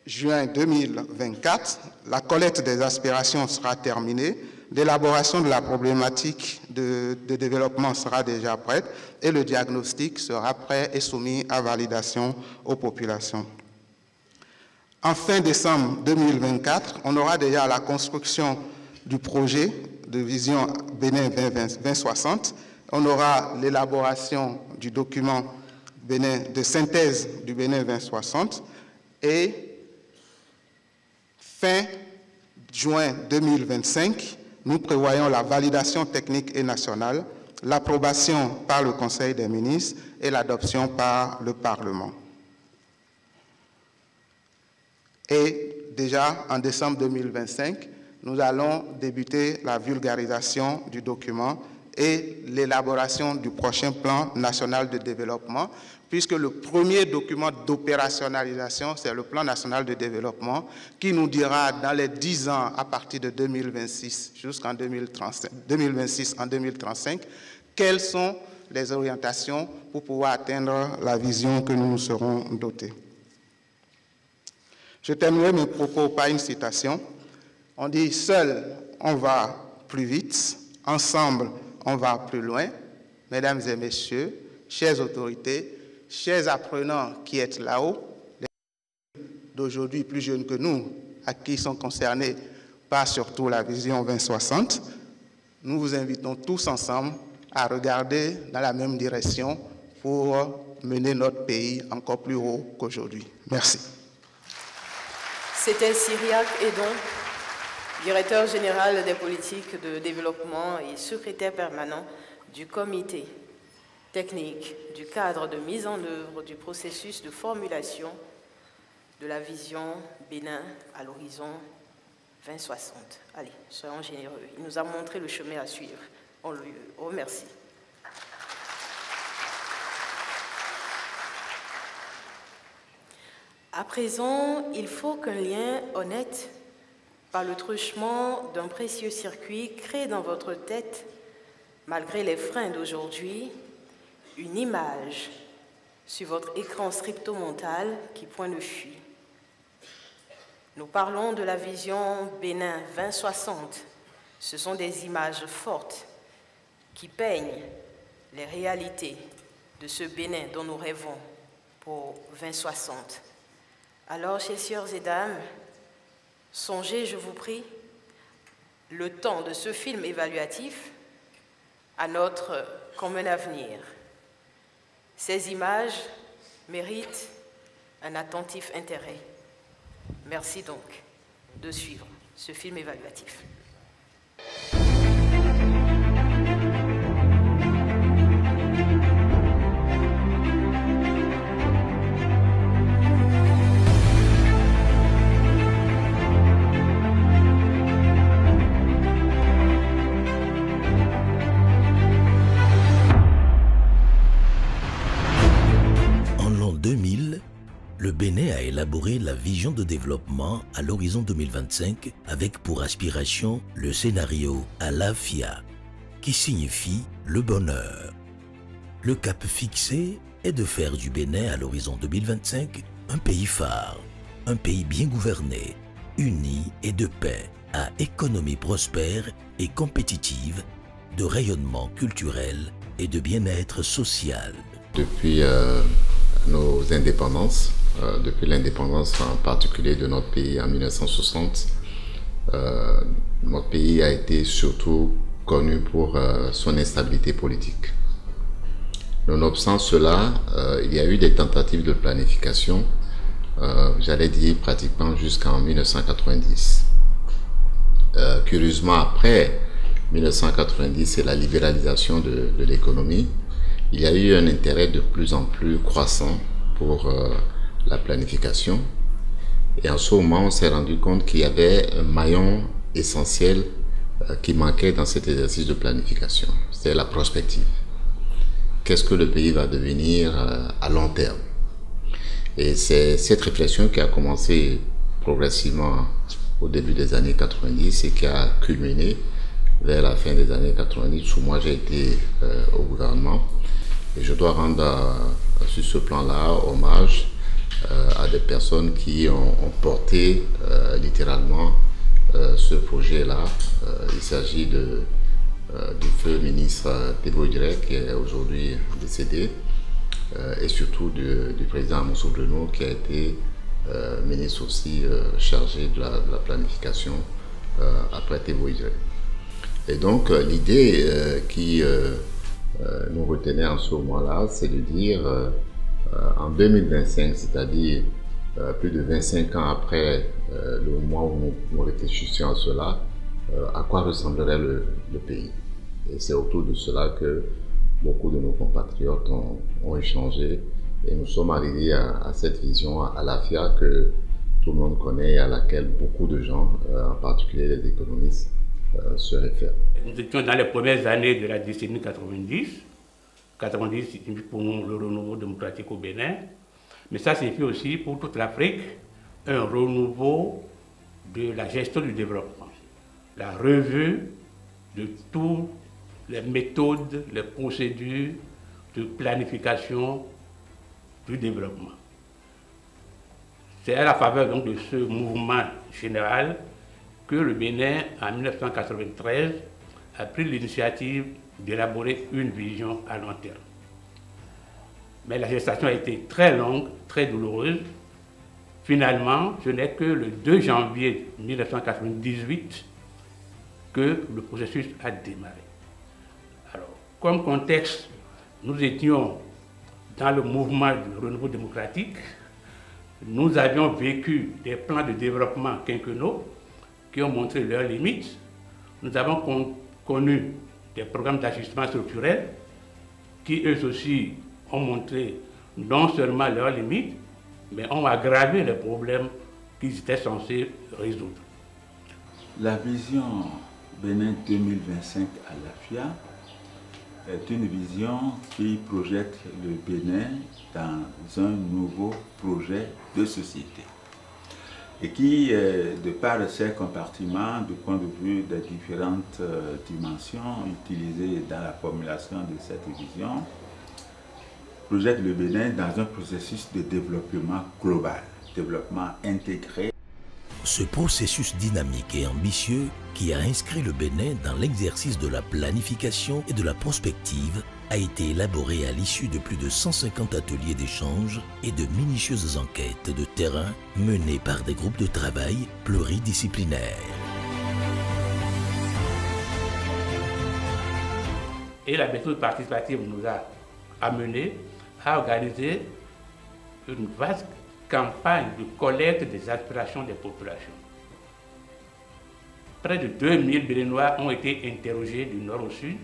juin 2024, la collecte des aspirations sera terminée, l'élaboration de la problématique de développement sera déjà prête et le diagnostic sera prêt et soumis à validation aux populations. En fin décembre 2024, on aura déjà la construction du projet de vision Bénin 2060. On aura l'élaboration du document Bénin, de synthèse du Bénin 2060 et fin juin 2025, nous prévoyons la validation technique et nationale, l'approbation par le Conseil des ministres et l'adoption par le Parlement. Et déjà en décembre 2025, nous allons débuter la vulgarisation du document et l'élaboration du prochain plan national de développement, puisque le premier document d'opérationnalisation, c'est le plan national de développement, qui nous dira dans les 10 ans, à partir de 2026 jusqu'en 2026 en 2035, quelles sont les orientations pour pouvoir atteindre la vision que nous nous serons dotés. Je terminerai mes propos par une citation. On dit « Seul, on va plus vite. Ensemble, on va plus loin. » Mesdames et messieurs, chères autorités, chers apprenants qui êtes là-haut, les d'aujourd'hui plus jeunes que nous, à qui sont concernés par surtout la vision 2060, nous vous invitons tous ensemble à regarder dans la même direction pour mener notre pays encore plus haut qu'aujourd'hui. Merci. C'était Cyriaque Edon, directeur général des politiques de développement et secrétaire permanent du comité technique du cadre de mise en œuvre du processus de formulation de la vision Bénin à l'horizon 2060. Allez, soyons généreux. Il nous a montré le chemin à suivre. On le remercie. À présent, il faut qu'un lien honnête, par le truchement d'un précieux circuit, crée dans votre tête, malgré les freins d'aujourd'hui, une image sur votre écran scripto-mental qui pointe le fuit. Nous parlons de la vision Bénin 2060. Ce sont des images fortes qui peignent les réalités de ce Bénin dont nous rêvons pour 2060. Alors, chers sœurs et dames, songez, je vous prie, le temps de ce film évaluatif à notre commun avenir. Ces images méritent un attentif intérêt. Merci donc de suivre ce film évaluatif. Le Bénin a élaboré la vision de développement à l'horizon 2025 avec pour aspiration le scénario Alafia, qui signifie le bonheur. Le cap fixé est de faire du Bénin à l'horizon 2025 un pays phare, un pays bien gouverné, uni et de paix, à économie prospère et compétitive, de rayonnement culturel et de bien-être social. Depuis nos indépendances, depuis l'indépendance en particulier de notre pays en 1960, notre pays a été surtout connu pour son instabilité politique. Nonobstant cela, il y a eu des tentatives de planification, j'allais dire pratiquement jusqu'en 1990. Curieusement, après 1990 et la libéralisation de l'économie, il y a eu un intérêt de plus en plus croissant pour la planification. Et en ce moment, on s'est rendu compte qu'il y avait un maillon essentiel qui manquait dans cet exercice de planification. C'est la prospective. Qu'est-ce que le pays va devenir à long terme? Et c'est cette réflexion qui a commencé progressivement au début des années 90 et qui a culminé vers la fin des années 90 où moi j'ai été au gouvernement. Et je dois rendre sur ce plan-là hommage à des personnes qui ont porté littéralement ce projet-là. Il s'agit du feu ministre Thébo Direk, qui est aujourd'hui décédé, et surtout du président Amoussou Bruno, qui a été ministre aussi chargé de la planification après Thébo Direk. Et donc l'idée qui nous retenait en ce moment-là, c'est de dire en 2025, c'est-à-dire plus de 25 ans après le moment où nous réfléchissions à cela, à quoi ressemblerait le pays. Et c'est autour de cela que beaucoup de nos compatriotes ont échangé et nous sommes arrivés à cette vision à l'AFIA que tout le monde connaît et à laquelle beaucoup de gens, en particulier les économistes, se réfèrent. Nous étions dans les premières années de la décennie 90. 90 signifie pour nous le renouveau démocratique au Bénin, mais ça signifie aussi pour toute l'Afrique un renouveau de la gestion du développement, la revue de toutes les méthodes, les procédures de planification du développement. C'est à la faveur donc de ce mouvement général que le Bénin, en 1993, a pris l'initiative d'élaborer une vision à long terme. Mais la gestation a été très longue, très douloureuse. Finalement, ce n'est que le 2 janvier 1998 que le processus a démarré. Alors, comme contexte, nous étions dans le mouvement du renouveau démocratique. Nous avions vécu des plans de développement quinquennaux qui ont montré leurs limites. Nous avons connu des programmes d'ajustement structurel qui eux aussi ont montré non seulement leurs limites, mais ont aggravé les problèmes qu'ils étaient censés résoudre. La vision Bénin 2025 à l'AFIA est une vision qui projette le Bénin dans un nouveau projet de société et qui, de par ses compartiments, du point de vue des différentes dimensions utilisées dans la formulation de cette vision, projette le Bénin dans un processus de développement global, développement intégré. Ce processus dynamique et ambitieux qui a inscrit le Bénin dans l'exercice de la planification et de la prospective a été élaboré à l'issue de plus de 150 ateliers d'échange et de minutieuses enquêtes de terrain menées par des groupes de travail pluridisciplinaires. Et la méthode participative nous a amené à organiser une vaste campagne de collecte des aspirations des populations. Près de 2000 Béninois ont été interrogés du nord au sud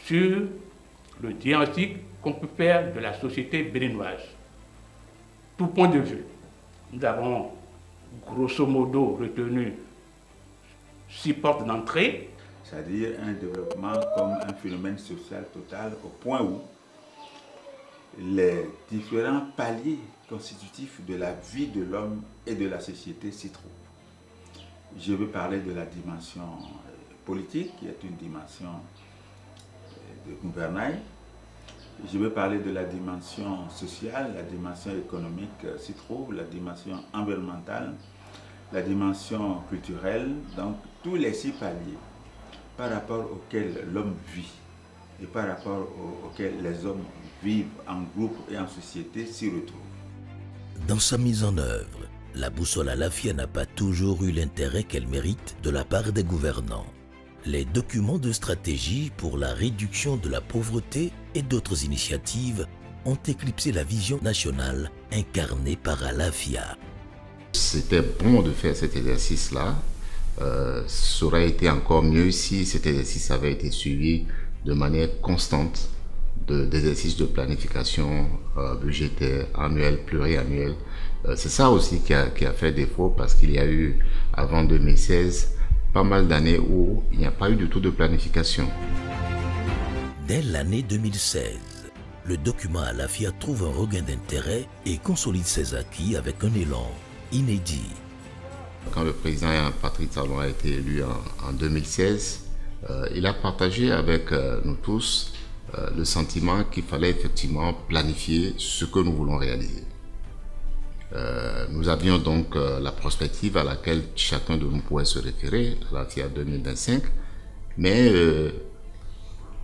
sur le diagnostic qu'on peut faire de la société béninoise. Tout point de vue. Nous avons grosso modo retenu 6 portes d'entrée. C'est-à-dire un développement comme un phénomène social total au point où les différents paliers constitutifs de la vie de l'homme et de la société s'y trouvent. Je veux parler de la dimension politique, qui est une dimension de gouvernail. Je veux parler de la dimension sociale, la dimension économique s'y trouve, la dimension environnementale, la dimension culturelle, donc tous les 6 paliers par rapport auxquels l'homme vit et par rapport auxquels les hommes vivent en groupe et en société s'y retrouvent. Dans sa mise en œuvre, la boussole à l'AFIA n'a pas toujours eu l'intérêt qu'elle mérite de la part des gouvernants. Les documents de stratégie pour la réduction de la pauvreté et d'autres initiatives ont éclipsé la vision nationale incarnée par l'AFIA. C'était bon de faire cet exercice-là. Ça aurait été encore mieux si cet exercice avait été suivi de manière constante d'exercices de planification budgétaire annuelle, pluriannuelle. C'est ça aussi qui a fait défaut, parce qu'il y a eu, avant 2016, pas mal d'années où il n'y a pas eu du tout de planification. Dès l'année 2016, le document à l'AFIA trouve un regain d'intérêt et consolide ses acquis avec un élan inédit. Quand le président Patrick Talon a été élu en 2016, il a partagé avec nous tous le sentiment qu'il fallait effectivement planifier ce que nous voulons réaliser. Nous avions donc la prospective à laquelle chacun de nous pouvait se référer, à l'AFIA 2025, mais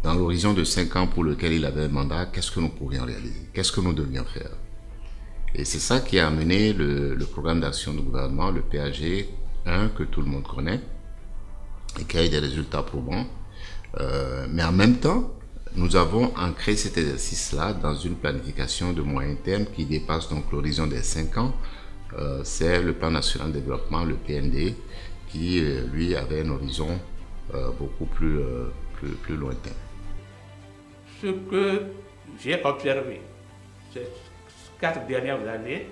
dans l'horizon de 5 ans pour lequel il avait un mandat, qu'est-ce que nous pouvions réaliser? Qu'est-ce que nous devions faire? Et c'est ça qui a amené le programme d'action du gouvernement, le PAG 1, que tout le monde connaît, et qui a eu des résultats probants. Mais en même temps, nous avons ancré cet exercice-là dans une planification de moyen terme qui dépasse donc l'horizon des 5 ans. C'est le plan national de développement, le PND, qui lui avait un horizon beaucoup plus lointain. Ce que j'ai observé ces 4 dernières années,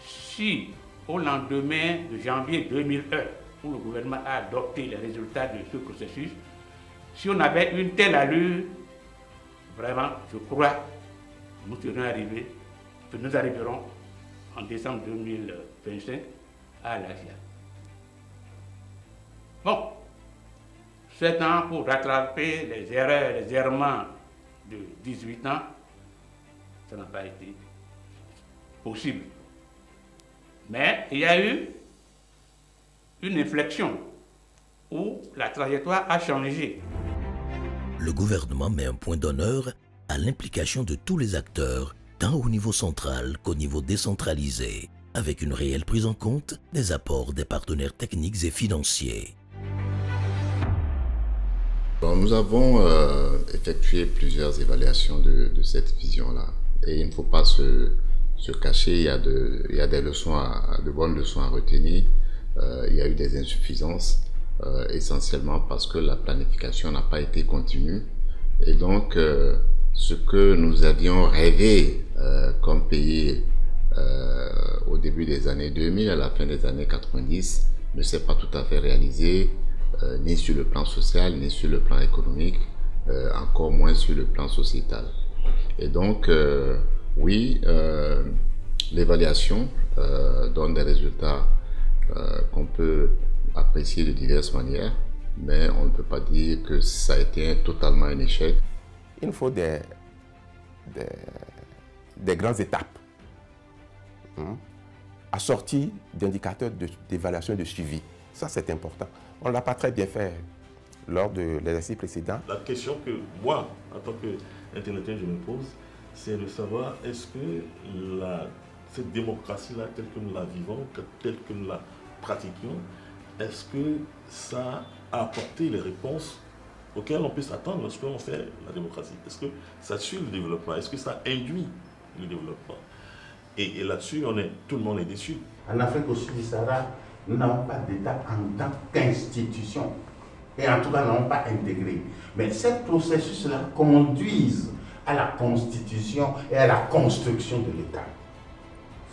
si au lendemain de janvier 2001, où le gouvernement a adopté les résultats de ce processus, si on avait une telle allure, vraiment, je crois, nous arriverons en décembre 2025 à l'AFIA. Bon, 7 ans pour rattraper les erreurs, les errements de 18 ans, ça n'a pas été possible. Mais il y a eu une inflexion où la trajectoire a changé. Le gouvernement met un point d'honneur à l'implication de tous les acteurs, tant au niveau central qu'au niveau décentralisé, avec une réelle prise en compte des apports des partenaires techniques et financiers. Bon, nous avons effectué plusieurs évaluations de cette vision-là. Et il ne faut pas se cacher, il y a des leçons, de bonnes leçons à retenir. Il y a eu des insuffisances, essentiellement parce que la planification n'a pas été continue. Et donc, ce que nous avions rêvé comme pays au début des années 2000, à la fin des années 90, ne s'est pas tout à fait réalisé, ni sur le plan social, ni sur le plan économique, encore moins sur le plan sociétal. Et donc, oui, l'évaluation donne des résultats qu'on peut apprécier de diverses manières, mais on ne peut pas dire que ça a été totalement un échec. Il nous faut des grandes étapes assorties d'indicateurs d'évaluation et de suivi. Ça, c'est important. On ne l'a pas très bien fait lors de l'exercice précédent. La question que moi, en tant qu'international, je me pose, c'est de savoir est-ce que cette démocratie-là, telle que nous la vivons, telle que nous la pratiquions, est-ce que ça a apporté les réponses auxquelles on peut s'attendre lorsqu'on fait la démocratie? Est-ce que ça suit le développement? Est-ce que ça induit le développement? Et là-dessus, tout le monde est déçu. En Afrique au sud du Sahara, nous n'avons pas d'État en tant qu'institution. Et en tout cas, nous n'avons pas intégré. Mais ce processus-là conduise à la constitution et à la construction de l'État.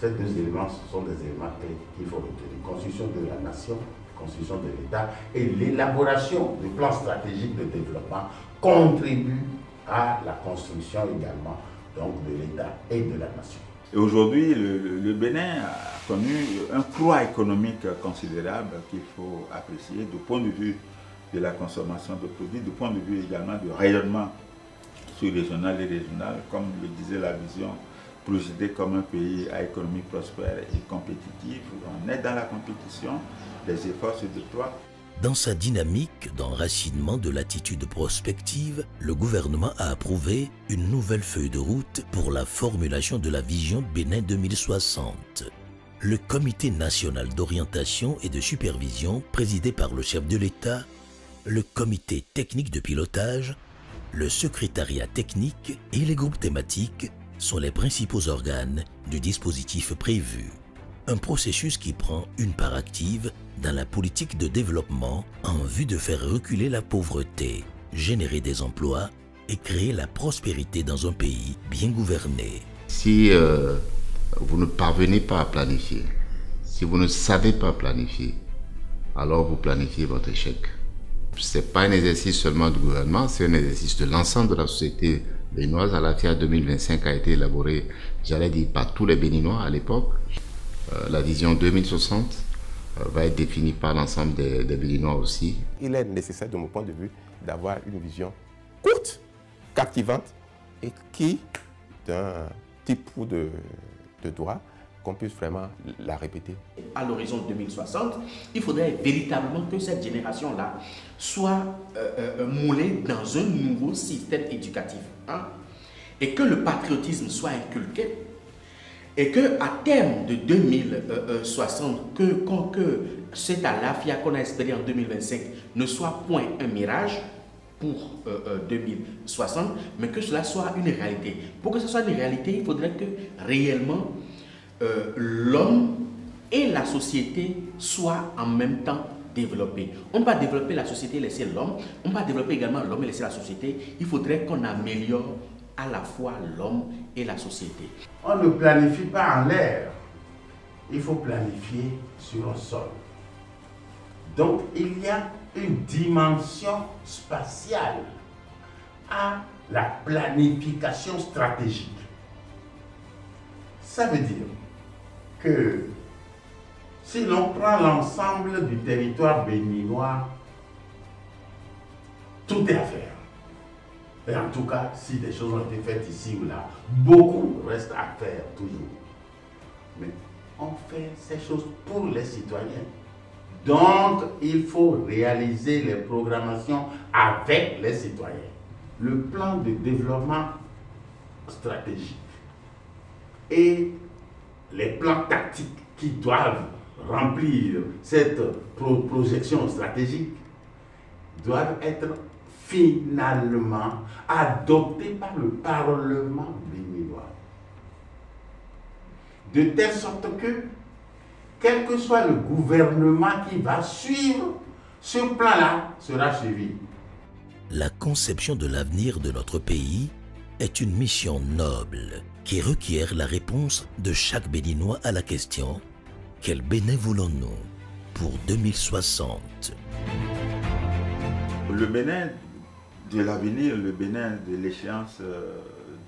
Ces deux éléments, ce sont des éléments clés qu'il faut retenir. Constitution de la nation, constitution de l'État et l'élaboration du plan stratégique de développement contribue à la construction également donc, de l'État et de la nation. Et aujourd'hui, le Bénin a connu un croît économique considérable qu'il faut apprécier du point de vue de la consommation de produits, du point de vue également du rayonnement sous-régional et régional, comme le disait la vision, projeté comme un pays à économie prospère et compétitive. On est dans la compétition, les efforts se déploient. Dans sa dynamique d'enracinement de l'attitude prospective, le gouvernement a approuvé une nouvelle feuille de route pour la formulation de la vision Bénin 2060. Le Comité national d'orientation et de supervision, présidé par le chef de l'État, le Comité technique de pilotage, le secrétariat technique et les groupes thématiques sont les principaux organes du dispositif prévu. Un processus qui prend une part active dans la politique de développement en vue de faire reculer la pauvreté, générer des emplois et créer la prospérité dans un pays bien gouverné. Si vous ne parvenez pas à planifier, si vous ne savez pas planifier, alors vous planifiez votre échec. Ce n'est pas un exercice seulement du gouvernement, c'est un exercice de l'ensemble de la société béninoise. À la FIA 2025 a été élaborée, j'allais dire, par tous les Béninois à l'époque. La vision 2060 va être définie par l'ensemble des Béninois aussi. Il est nécessaire, de mon point de vue, d'avoir une vision courte, captivante et qui, d'un petit coup de doigt, qu'on puisse vraiment la répéter. À l'horizon 2060, il faudrait véritablement que cette génération-là soit moulée dans un nouveau système éducatif. Et que le patriotisme soit inculqué. Et qu'à terme de 2060, que cet ALAFIA qu'on a espéré en 2025 ne soit point un mirage pour 2060, mais que cela soit une réalité. Pour que ce soit une réalité, il faudrait que réellement l'homme et la société soient en même temps développés. On va développer la société et laisser l'homme. On va développer également l'homme et laisser la société. Il faudrait qu'on améliore à la fois l'homme et la société. On ne planifie pas en l'air. Il faut planifier sur un sol. Donc, il y a une dimension spatiale à la planification stratégique. Ça veut dire que si l'on prend l'ensemble du territoire béninois, tout est à faire. Et en tout cas, si des choses ont été faites ici ou là, beaucoup reste à faire toujours. Mais on fait ces choses pour les citoyens. Donc, il faut réaliser les programmations avec les citoyens. Le plan de développement stratégique et les plans tactiques qui doivent remplir cette projection stratégique doivent être finalement adoptés par le Parlement béninois. De telle sorte que, quel que soit le gouvernement qui va suivre, ce plan-là sera suivi. La conception de l'avenir de notre pays est une mission noble qui requiert la réponse de chaque Béninois à la question « Quel Bénin voulons-nous pour 2060 ?» Le Bénin de l'avenir, le Bénin de l'échéance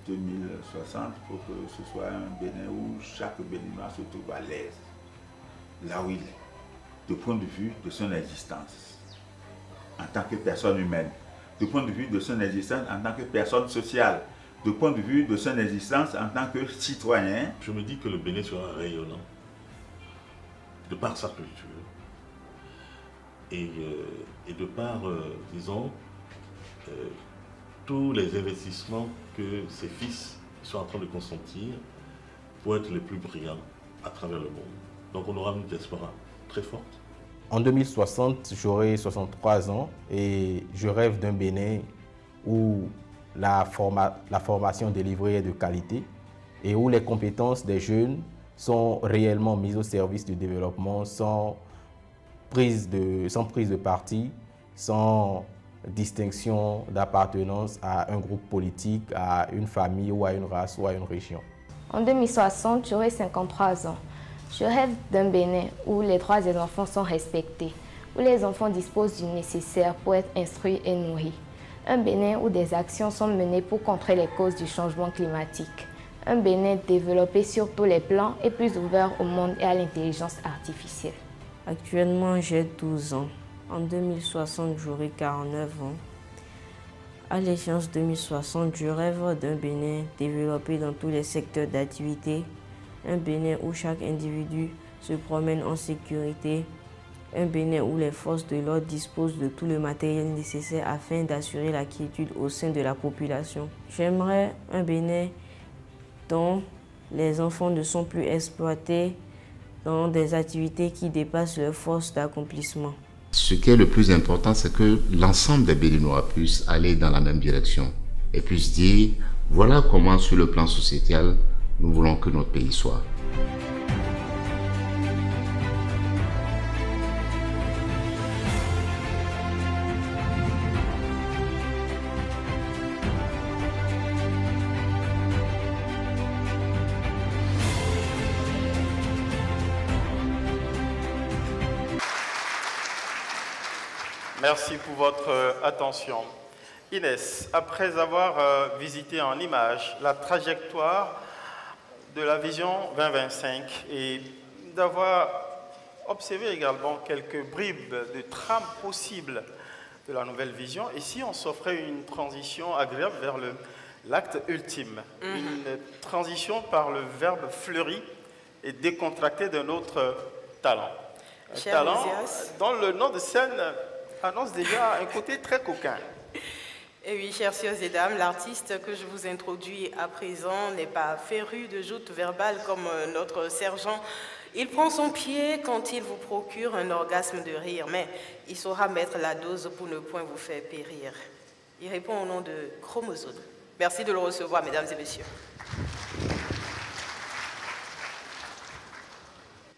2060, il faut que ce soit un Bénin où chaque Béninois se trouve à l'aise, là où il est, du point de vue de son existence, en tant que personne humaine, du point de vue de son existence en tant que personne sociale, du point de vue de son existence en tant que citoyen. Je me dis que le Bénin sera rayonnant, de par sa culture, et de par, disons, tous les investissements que ses fils sont en train de consentir pour être les plus brillants à travers le monde. Donc on aura une diaspora très forte. En 2060, j'aurai 63 ans et je rêve d'un Bénin où la formation délivrée est de qualité et où les compétences des jeunes sont réellement mises au service du développement sans prise de parti, sans distinction d'appartenance à un groupe politique, à une famille ou à une race ou à une région. En 2060, j'aurai 53 ans. Je rêve d'un Bénin où les droits des enfants sont respectés, où les enfants disposent du nécessaire pour être instruits et nourris. Un Bénin où des actions sont menées pour contrer les causes du changement climatique. Un Bénin développé sur tous les plans et plus ouvert au monde et à l'intelligence artificielle. Actuellement, j'ai 12 ans. En 2060, j'aurai 49 ans. À l'échéance 2060, je rêve d'un Bénin développé dans tous les secteurs d'activité. Un Bénin où chaque individu se promène en sécurité. Un Bénin où les forces de l'ordre disposent de tout le matériel nécessaire afin d'assurer la quiétude au sein de la population. J'aimerais un Bénin dont les enfants ne sont plus exploités dans des activités qui dépassent leurs forces d'accomplissement. Ce qui est le plus important, c'est que l'ensemble des Béninois puissent aller dans la même direction et puissent dire, voilà comment sur le plan sociétal, nous voulons que notre pays soit. Merci pour votre attention. Inès, après avoir visité en images la trajectoire de la vision 2025 et d'avoir observé également quelques bribes de trame possible de la nouvelle vision, ici on s'offrait une transition agréable vers l'acte ultime, une transition par le verbe fleuri et décontracté d'un autre talent. Un talent dont le nom de scène annonce déjà un côté très coquin. Et oui, chers sieurs et dames, l'artiste que je vous introduis à présent n'est pas féru de joutes verbales comme notre sergent. Il prend son pied quand il vous procure un orgasme de rire, mais il saura mettre la dose pour ne point vous faire périr. Il répond au nom de Chromosome. Merci de le recevoir, mesdames et messieurs.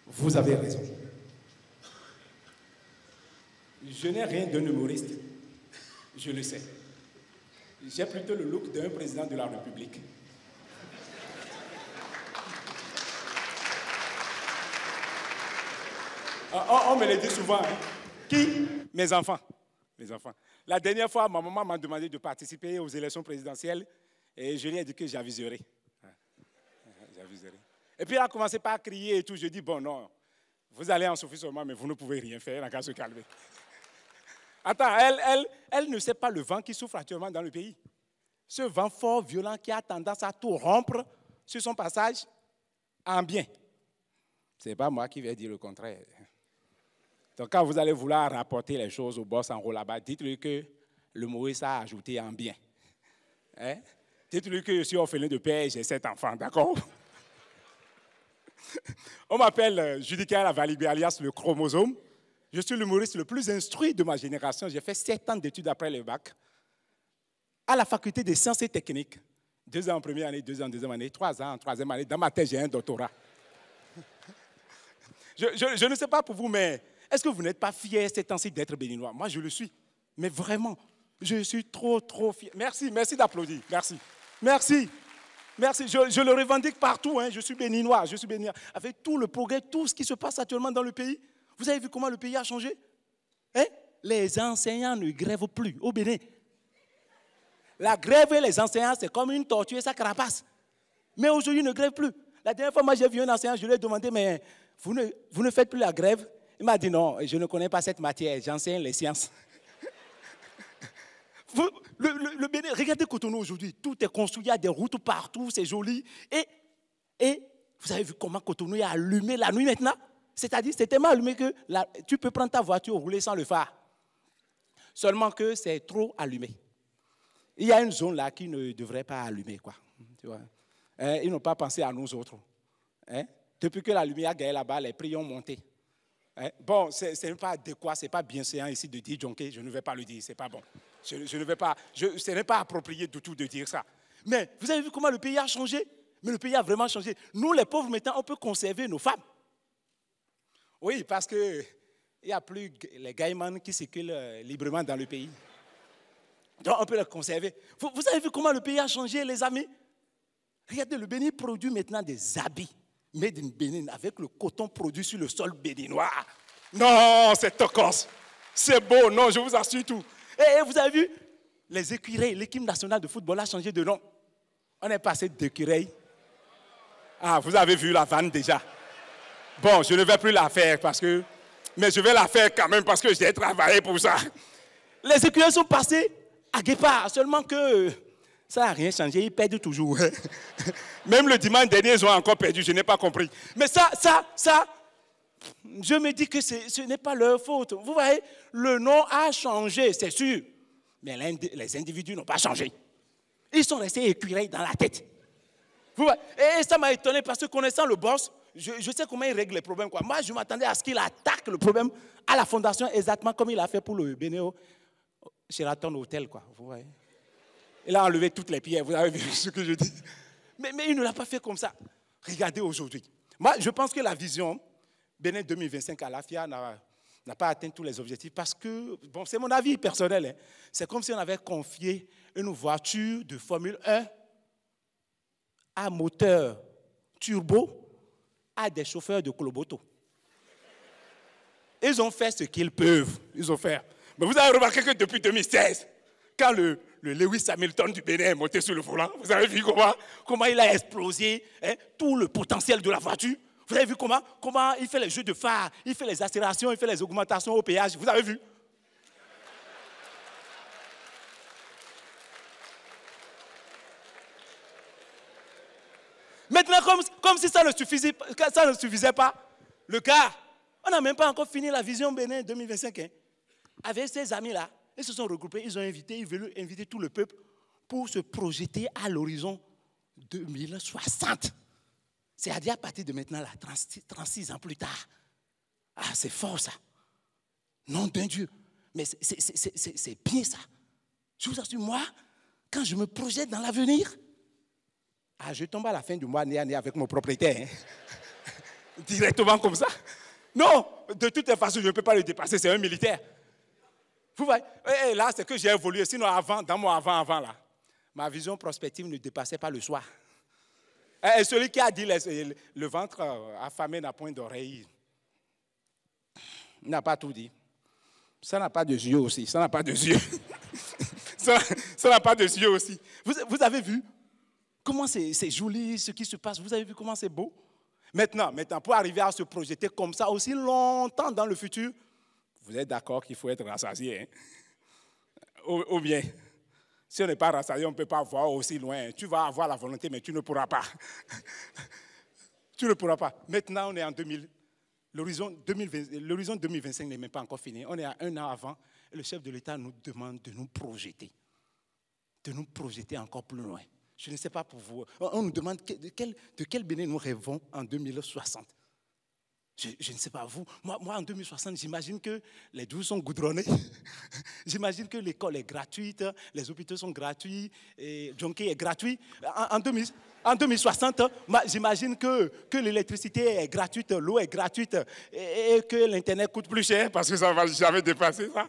Vous avez raison. Je n'ai rien d'un humoriste, je le sais. J'ai plutôt le look d'un président de la République. On me le dit souvent. Hein. Qui? Mes enfants. Mes enfants. La dernière fois, ma maman m'a demandé de participer aux élections présidentielles et je lui ai dit que j'aviserai. Et puis elle a commencé par crier et tout. Je dis, bon, non, vous allez en souffrir seulement, mais vous ne pouvez rien faire, elle n'a qu'à se calmer. Attends, elle ne sait pas le vent qui souffle actuellement dans le pays. Ce vent fort, violent, qui a tendance à tout rompre sur son passage en bien. Ce n'est pas moi qui vais dire le contraire. Donc quand vous allez vouloir rapporter les choses au boss en haut là-bas, dites-lui que le Maurice a ajouté en bien. Hein? Dites-lui que je suis orphelin de père et j'ai 7 enfants, d'accord? On m'appelle Judicaire Lavalibé, alias le Chromosome. Je suis l'humoriste le plus instruit de ma génération. J'ai fait 7 ans d'études après le bac à la faculté des sciences et techniques. 2 ans en première année, 2 ans en deuxième année, 3 ans en troisième année. Dans ma tête, j'ai un doctorat. Je ne sais pas pour vous, mais est-ce que vous n'êtes pas fiers ces temps-ci d'être béninois? Moi, je le suis. Mais vraiment, je suis trop fier. Merci d'applaudir. Merci. Merci. Merci. Je le revendique partout. Hein. Je suis béninois. Avec tout le progrès, tout ce qui se passe actuellement dans le pays. Vous avez vu comment le pays a changé? Hein? Les enseignants ne grèvent plus au Bénin. La grève et les enseignants, c'est comme une tortue et sa carapace. Mais aujourd'hui, ils ne grèvent plus. La dernière fois, moi, j'ai vu un enseignant, je lui ai demandé, mais vous ne faites plus la grève? Il m'a dit, non, je ne connais pas cette matière, j'enseigne les sciences. Le Bénin, regardez Cotonou aujourd'hui, tout est construit, il y a des routes partout, c'est joli. Et vous avez vu comment Cotonou est allumé la nuit maintenant? C'est-à-dire, c'est tellement allumé que tu peux prendre ta voiture, rouler sans le phare. Seulement que c'est trop allumé. Il y a une zone là qui ne devrait pas allumer, quoi. Tu vois? Ils n'ont pas pensé à nous autres. Hein? Depuis que la lumière a gagné là-bas, les prix ont monté. Hein? Bon, ce n'est pas adéquat, ce n'est pas bienséant ici de dire Djonké, je ne vais pas le dire, ce n'est pas bon. Ce n'est pas approprié du tout de dire ça. Mais vous avez vu comment le pays a changé? Mais le pays a vraiment changé. Nous, les pauvres, maintenant, on peut conserver nos femmes. Oui, parce qu'il n'y a plus les gaïmans qui circulent librement dans le pays. Donc, on peut les conserver. Vous avez vu comment le pays a changé, les amis? Regardez, le Bénin produit maintenant des habits made in Bénin avec le coton produit sur le sol béninois. Non, c'est tocosse. C'est beau, non, je vous assure tout. Et vous avez vu, les écureuils, l'équipe nationale de football a changé de nom. On est passé d'écureuil. Ah, vous avez vu la vanne déjà. Bon, je ne vais plus la faire mais je vais la faire quand même parce que j'ai travaillé pour ça. Les écureuils sont passés à Guépard, seulement que ça n'a rien changé, ils perdent toujours. Même le dimanche dernier, ils ont encore perdu, je n'ai pas compris. Mais ça, je me dis que ce n'est pas leur faute. Vous voyez, le nom a changé, c'est sûr. Mais les individus n'ont pas changé. Ils sont restés écureuils dans la tête. Vous voyez, et ça m'a étonné parce que connaissant le boss, je sais comment il règle les problèmes. Quoi. Moi, je m'attendais à ce qu'il attaque le problème à la fondation exactement comme il a fait pour le Bénéo Sheraton Hotel. Quoi, vous voyez. Il a enlevé toutes les pierres, vous avez vu ce que je dis. Mais il ne l'a pas fait comme ça. Regardez aujourd'hui. Moi, je pense que la vision Bénin 2025 à l'AFIA n'a pas atteint tous les objectifs parce que, bon, c'est mon avis personnel, hein, c'est comme si on avait confié une voiture de Formule 1 à moteur turbo à des chauffeurs de Coloboto. Ils ont fait ce qu'ils peuvent. Ils ont fait. Mais vous avez remarqué que depuis 2016, quand le Lewis Hamilton du Bénin est monté sur le volant, vous avez vu comment il a explosé tout le potentiel de la voiture. Vous avez vu comment il fait les jeux de phare, il fait les accélérations, il fait les augmentations au péage. Vous avez vu? Maintenant, comme si ça ne suffisait pas, le gars, on n'a même pas encore fini la vision Bénin 2025. Hein. Avec ces amis-là, ils se sont regroupés, ils veulent inviter tout le peuple pour se projeter à l'horizon 2060. C'est-à-dire à partir de maintenant, là, 36 ans plus tard. Ah, c'est fort ça. Nom d'un Dieu. Mais c'est bien ça. Je vous assure, moi, quand je me projette dans l'avenir, je tombe à la fin du mois nez à nez avec mon propriétaire. Hein. Directement comme ça. Non, de toute façon, je ne peux pas le dépasser, c'est un militaire. Vous voyez, et là, c'est que j'ai évolué. Sinon, dans mon avant, là, ma vision prospective ne dépassait pas le soir. Et celui qui a dit le ventre affamé n'a point d'oreille, il n'a pas tout dit. Ça n'a pas de yeux aussi. Ça n'a pas de yeux. ça n'a pas de yeux aussi. Vous avez vu comment c'est joli ce qui se passe? Vous avez vu comment c'est beau? Maintenant, pour arriver à se projeter comme ça aussi longtemps dans le futur, vous êtes d'accord qu'il faut être rassasié, hein? Ou bien, si on n'est pas rassasié, on ne peut pas voir aussi loin. Tu vas avoir la volonté, mais tu ne pourras pas. Tu ne pourras pas. Maintenant, on est en 2000. L'horizon 2025 n'est même pas encore fini. On est à 1 an avant. Et le chef de l'État nous demande de nous projeter. De nous projeter encore plus loin. Je ne sais pas pour vous. On nous demande de quel Bénin nous rêvons en 2060. Je ne sais pas vous. Moi, en 2060, j'imagine que les douches sont goudronnées. J'imagine que l'école est gratuite, les hôpitaux sont gratuits, et Djonké est gratuit. En En 2060, j'imagine que l'électricité est gratuite, l'eau est gratuite et que l'Internet coûte plus cher parce que ça ne va jamais dépasser ça.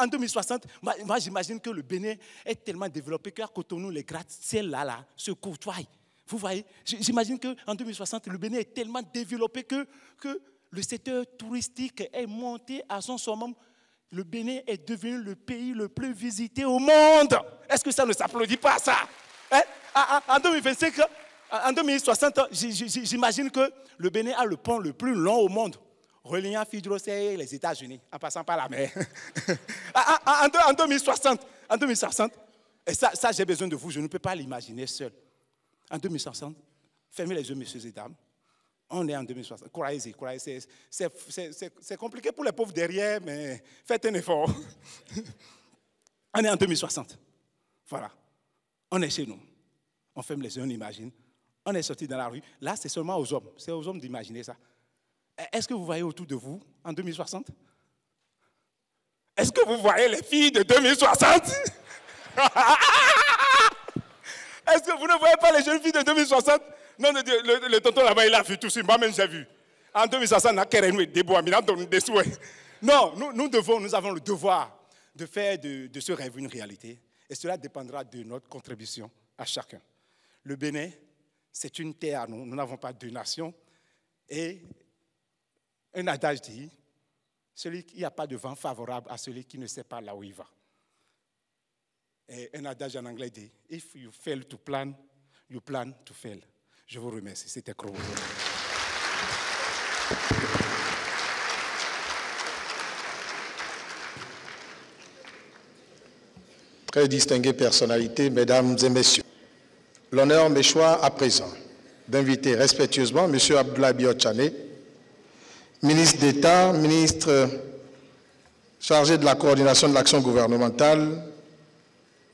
En 2060, moi j'imagine que le Bénin est tellement développé qu'à Cotonou, les gratte-ciel là se côtoient. Vous voyez, j'imagine qu'en 2060, le Bénin est tellement développé que le secteur touristique est monté à son summum. Le Bénin est devenu le pays le plus visité au monde. Est-ce que ça ne s'applaudit pas, ça? Hein? En 2025, en 2060, j'imagine que le Bénin a le pont le plus long au monde, reliant Fidrosé et les États-Unis, en passant par la mer. En 2060, et ça j'ai besoin de vous, je ne peux pas l'imaginer seul. En 2060, fermez les yeux, messieurs et dames. On est en 2060. Croyez-y. C'est compliqué pour les pauvres derrière, mais faites un effort. On est en 2060. Voilà. On est chez nous. On ferme les yeux, on imagine. On est sorti dans la rue. Là, c'est seulement aux hommes. C'est aux hommes d'imaginer ça. Est-ce que vous voyez autour de vous en 2060? Est-ce que vous voyez les filles de 2060? Est-ce que vous ne voyez pas les jeunes filles de 2060? Non, le tonton là-bas, il a vu tout ça. Moi-même, j'ai vu. En 2060, on a créé des bois, mais on donne des souhaits. Non, nous avons le devoir de faire de ce rêve une réalité. Et cela dépendra de notre contribution à chacun. Le Bénin, c'est une terre à nous. Nous n'avons pas deux nations. Et un adage dit, il n'y a pas de vent favorable à celui qui ne sait pas là où il va. Et un adage en anglais dit, if you fail to plan, you plan to fail. Je vous remercie. C'était Crowe. Très distinguées personnalités, mesdames et messieurs, l'honneur m'échoit à présent d'inviter respectueusement M. Abdoulaye Biotchane, ministre d'État, ministre chargé de la coordination de l'action gouvernementale,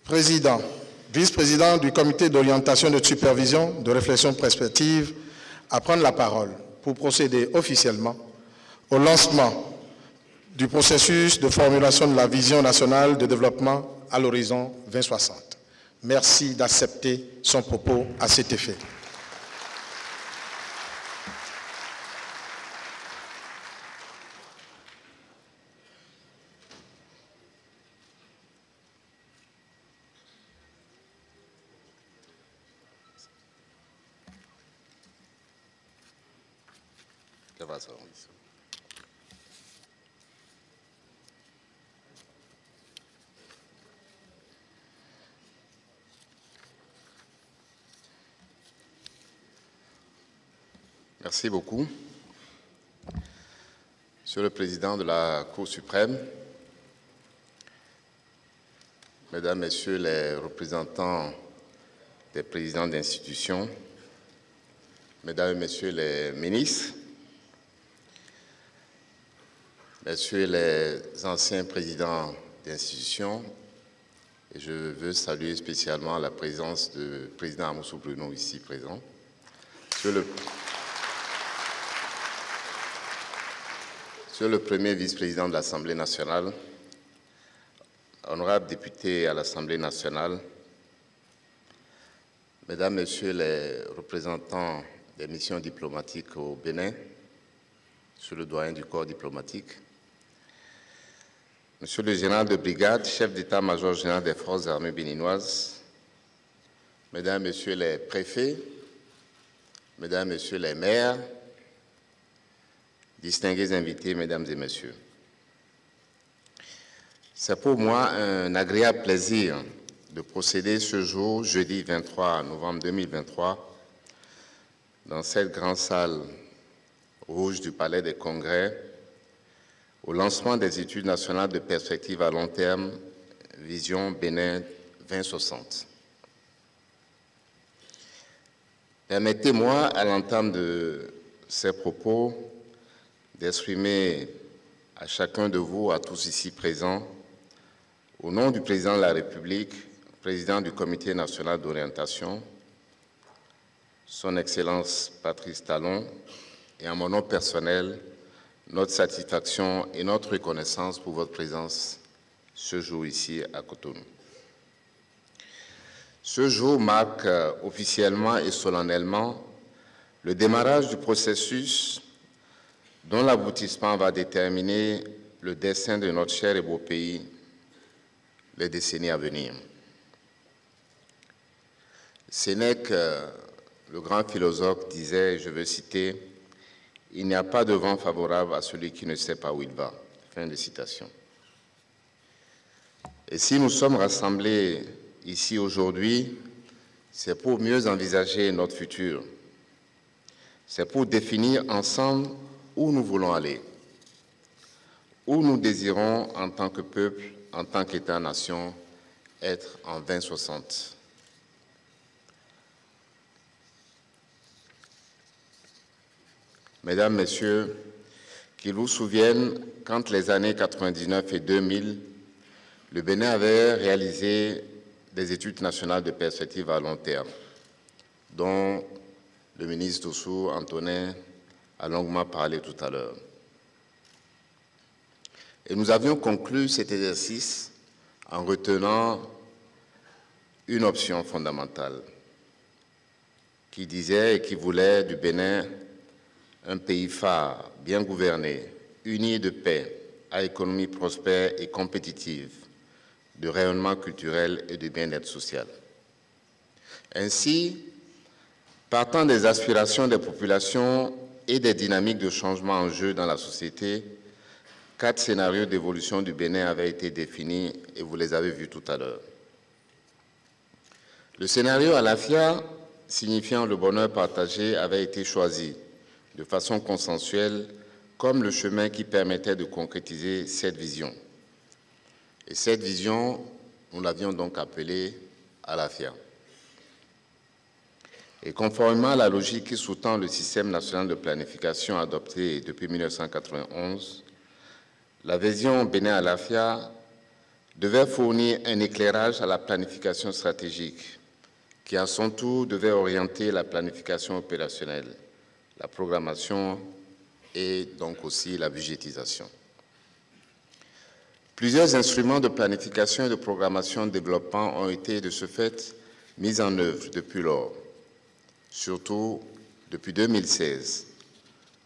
président, vice-président du comité d'orientation de supervision, de réflexion prospective, à prendre la parole pour procéder officiellement au lancement du processus de formulation de la vision nationale de développement à l'horizon 2060. Merci d'accepter son propos à cet effet. Merci beaucoup. Monsieur le Président de la Cour suprême, Mesdames, Messieurs les représentants des présidents d'institutions, Mesdames et Messieurs les ministres, Messieurs les anciens présidents d'institutions, et je veux saluer spécialement la présence du président Amoussou Bruno ici présent, Monsieur le Premier vice-président de l'Assemblée nationale, honorables députés à l'Assemblée nationale, Mesdames, Messieurs les représentants des missions diplomatiques au Bénin, Monsieur le doyen du corps diplomatique, Monsieur le général de brigade, chef d'état-major général des forces armées béninoises, Mesdames, Messieurs les préfets, Mesdames, Messieurs les maires, distingués invités, Mesdames et Messieurs. C'est pour moi un agréable plaisir de procéder ce jour, jeudi 23 novembre 2023, dans cette grande salle rouge du Palais des Congrès, au lancement des études nationales de perspective à long terme, Vision Bénin 2060. Permettez-moi, à l'entame de ces propos, d'exprimer à chacun de vous, à tous ici présents, au nom du Président de la République, Président du Comité national d'orientation, Son Excellence Patrice Talon, et en mon nom personnel, notre satisfaction et notre reconnaissance pour votre présence ce jour ici à Cotonou. Ce jour marque officiellement et solennellement le démarrage du processus dont l'aboutissement va déterminer le destin de notre cher et beau pays les décennies à venir. Sénèque, le grand philosophe, disait, je veux citer, « Il n'y a pas de vent favorable à celui qui ne sait pas où il va ». Fin de citation. Et si nous sommes rassemblés ici aujourd'hui, c'est pour mieux envisager notre futur. C'est pour définir ensemble où nous voulons aller, où nous désirons en tant que peuple, en tant qu'État-nation, être en 2060. Mesdames, Messieurs, qu'ils vous souviennent, quand les années 99 et 2000, le Bénin avait réalisé des études nationales de perspective à long terme, dont le ministre Dossou Antonin a longuement parlé tout à l'heure. Et nous avions conclu cet exercice en retenant une option fondamentale qui disait et qui voulait du Bénin un pays phare, bien gouverné, uni de paix, à économie prospère et compétitive, de rayonnement culturel et de bien-être social. Ainsi, partant des aspirations des populations et des dynamiques de changement en jeu dans la société, 4 scénarios d'évolution du Bénin avaient été définis et vous les avez vus tout à l'heure. Le scénario Alafia, signifiant le bonheur partagé, avait été choisi de façon consensuelle comme le chemin qui permettait de concrétiser cette vision. Et cette vision, nous l'avions donc appelée Alafia. Et conformément à la logique qui sous-tend le système national de planification adopté depuis 1991, la vision Bénin Alafia devait fournir un éclairage à la planification stratégique, qui à son tour devait orienter la planification opérationnelle, la programmation et donc aussi la budgétisation. Plusieurs instruments de planification et de programmation de développement ont été de ce fait mis en œuvre depuis lors, surtout depuis 2016,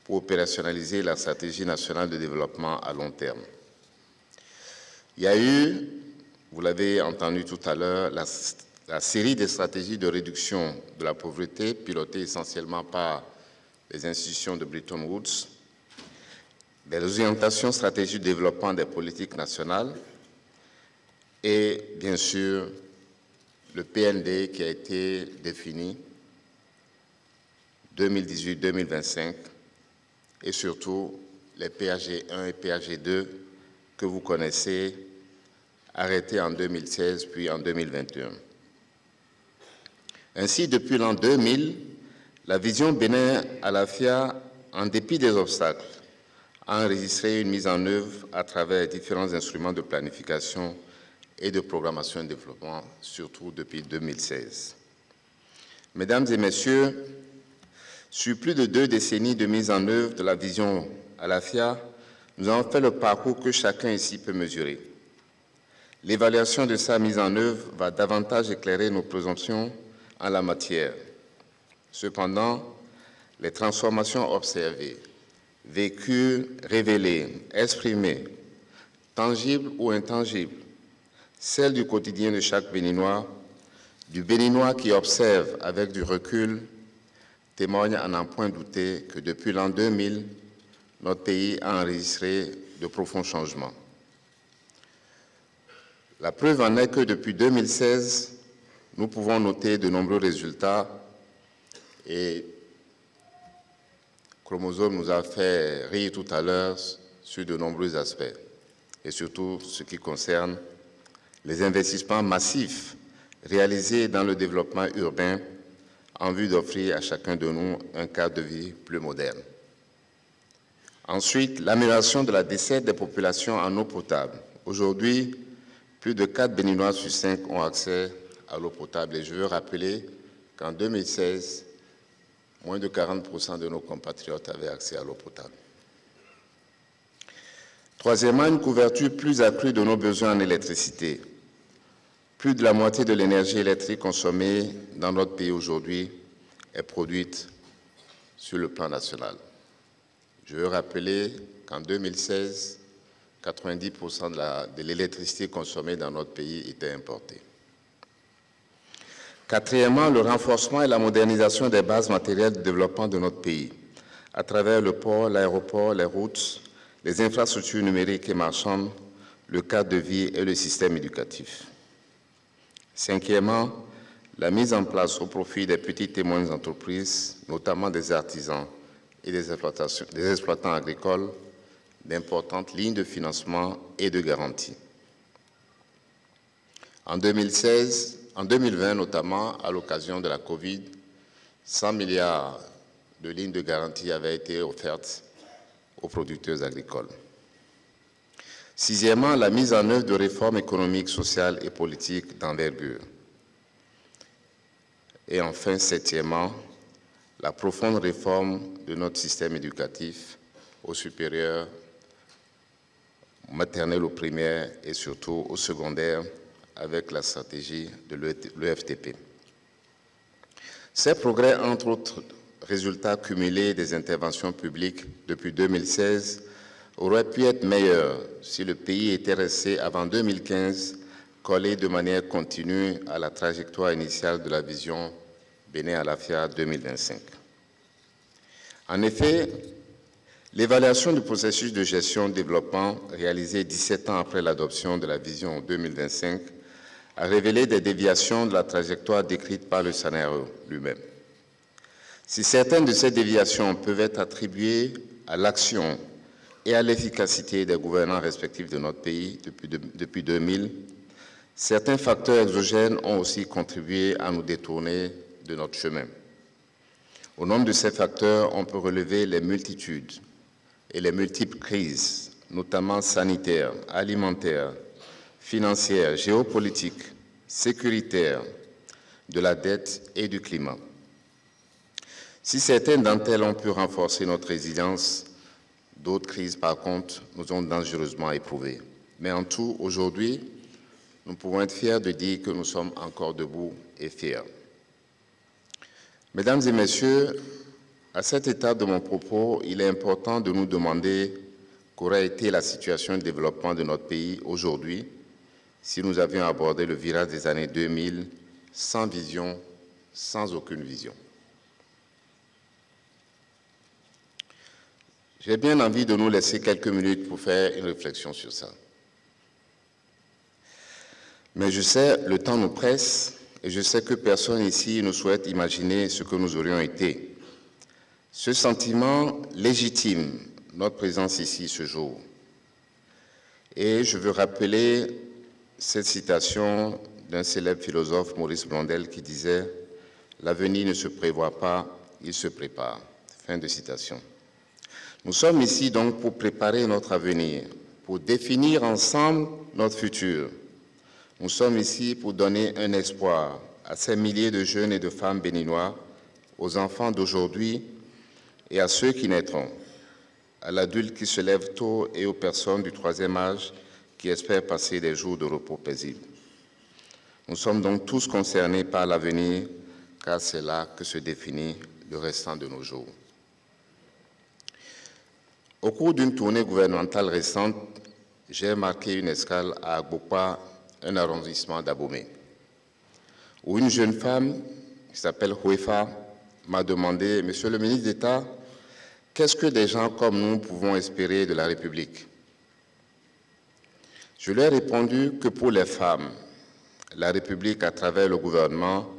pour opérationnaliser la stratégie nationale de développement à long terme. Il y a eu, vous l'avez entendu tout à l'heure, la série des stratégies de réduction de la pauvreté pilotées essentiellement par les institutions de Bretton Woods, les orientations stratégiques de développement des politiques nationales et, bien sûr, le PND qui a été défini 2018-2025 et surtout les PAG 1 et PAG 2 que vous connaissez, arrêtés en 2016 puis en 2021. Ainsi, depuis l'an 2000, la vision Bénin Alafia, en dépit des obstacles, a enregistré une mise en œuvre à travers différents instruments de planification et de programmation et de développement, surtout depuis 2016. Mesdames et Messieurs, sur plus de 2 décennies de mise en œuvre de la vision Alafia, nous avons fait le parcours que chacun ici peut mesurer. L'évaluation de sa mise en œuvre va davantage éclairer nos présomptions en la matière. Cependant, les transformations observées, vécues, révélées, exprimées, tangibles ou intangibles, celles du quotidien de chaque Béninois, du Béninois qui observe avec du recul, témoignent à n'en point douter que depuis l'an 2000, notre pays a enregistré de profonds changements. La preuve en est que depuis 2016, nous pouvons noter de nombreux résultats et Chromosome nous a fait rire tout à l'heure sur de nombreux aspects et surtout ce qui concerne les investissements massifs réalisés dans le développement urbain en vue d'offrir à chacun de nous un cadre de vie plus moderne. Ensuite, l'amélioration de la desserte des populations en eau potable. Aujourd'hui, plus de 4 Béninois sur 5 ont accès à l'eau potable et je veux rappeler qu'en 2016, moins de 40% de nos compatriotes avaient accès à l'eau potable. Troisièmement, une couverture plus accrue de nos besoins en électricité. Plus de la moitié de l'énergie électrique consommée dans notre pays aujourd'hui est produite sur le plan national. Je veux rappeler qu'en 2016, 90% de l'électricité consommée dans notre pays était importée. Quatrièmement, le renforcement et la modernisation des bases matérielles de développement de notre pays, à travers le port, l'aéroport, les routes, les infrastructures numériques et marchandes, le cadre de vie et le système éducatif. Cinquièmement, la mise en place au profit des petites et moyennes entreprises, notamment des artisans et des exploitants agricoles, d'importantes lignes de financement et de garantie. En 2020 notamment, à l'occasion de la Covid, 100 milliards de lignes de garantie avaient été offertes aux producteurs agricoles. Sixièmement, la mise en œuvre de réformes économiques, sociales et politiques d'envergure. Et enfin, septièmement, la profonde réforme de notre système éducatif au supérieur, au maternel, au primaire et surtout au secondaire avec la stratégie de l'EFTP. Ces progrès, entre autres résultats cumulés des interventions publiques depuis 2016, auraient pu être meilleurs si le pays était resté avant 2015 collé de manière continue à la trajectoire initiale de la vision Bénin Alafia 2025. En effet, l'évaluation du processus de gestion-développement réalisé 17 ans après l'adoption de la vision 2025 a révélé des déviations de la trajectoire décrite par le scénario lui-même. Si certaines de ces déviations peuvent être attribuées à l'action et à l'efficacité des gouvernants respectifs de notre pays depuis 2000, certains facteurs exogènes ont aussi contribué à nous détourner de notre chemin. Au nombre de ces facteurs, on peut relever les multitudes et les multiples crises, notamment sanitaires, alimentaires, financières, géopolitiques, sécuritaires, de la dette et du climat. Si certaines d'entre elles ont pu renforcer notre résilience, d'autres crises, par contre, nous ont dangereusement éprouvés. Mais en tout, aujourd'hui, nous pouvons être fiers de dire que nous sommes encore debout et fiers. Mesdames et messieurs, à cette étape de mon propos, il est important de nous demander qu'aurait été la situation de développement de notre pays aujourd'hui si nous avions abordé le virage des années 2000 sans vision, sans aucune vision. J'ai bien envie de nous laisser quelques minutes pour faire une réflexion sur ça. Mais je sais, le temps nous presse et je sais que personne ici ne souhaite imaginer ce que nous aurions été. Ce sentiment légitime notre présence ici ce jour. Et je veux rappeler cette citation d'un célèbre philosophe, Maurice Blondel, qui disait « L'avenir ne se prévoit pas, il se prépare ». Fin de citation. Nous sommes ici donc pour préparer notre avenir, pour définir ensemble notre futur. Nous sommes ici pour donner un espoir à ces milliers de jeunes et de femmes béninois, aux enfants d'aujourd'hui et à ceux qui naîtront, à l'adulte qui se lève tôt et aux personnes du troisième âge qui espèrent passer des jours de repos paisibles. Nous sommes donc tous concernés par l'avenir, car c'est là que se définit le restant de nos jours. Au cours d'une tournée gouvernementale récente, j'ai marqué une escale à Agbokpa, un arrondissement d'Abomey, où une jeune femme qui s'appelle Huefa m'a demandé « Monsieur le ministre d'État, qu'est-ce que des gens comme nous pouvons espérer de la République ?» Je lui ai répondu que pour les femmes, la République, à travers le gouvernement,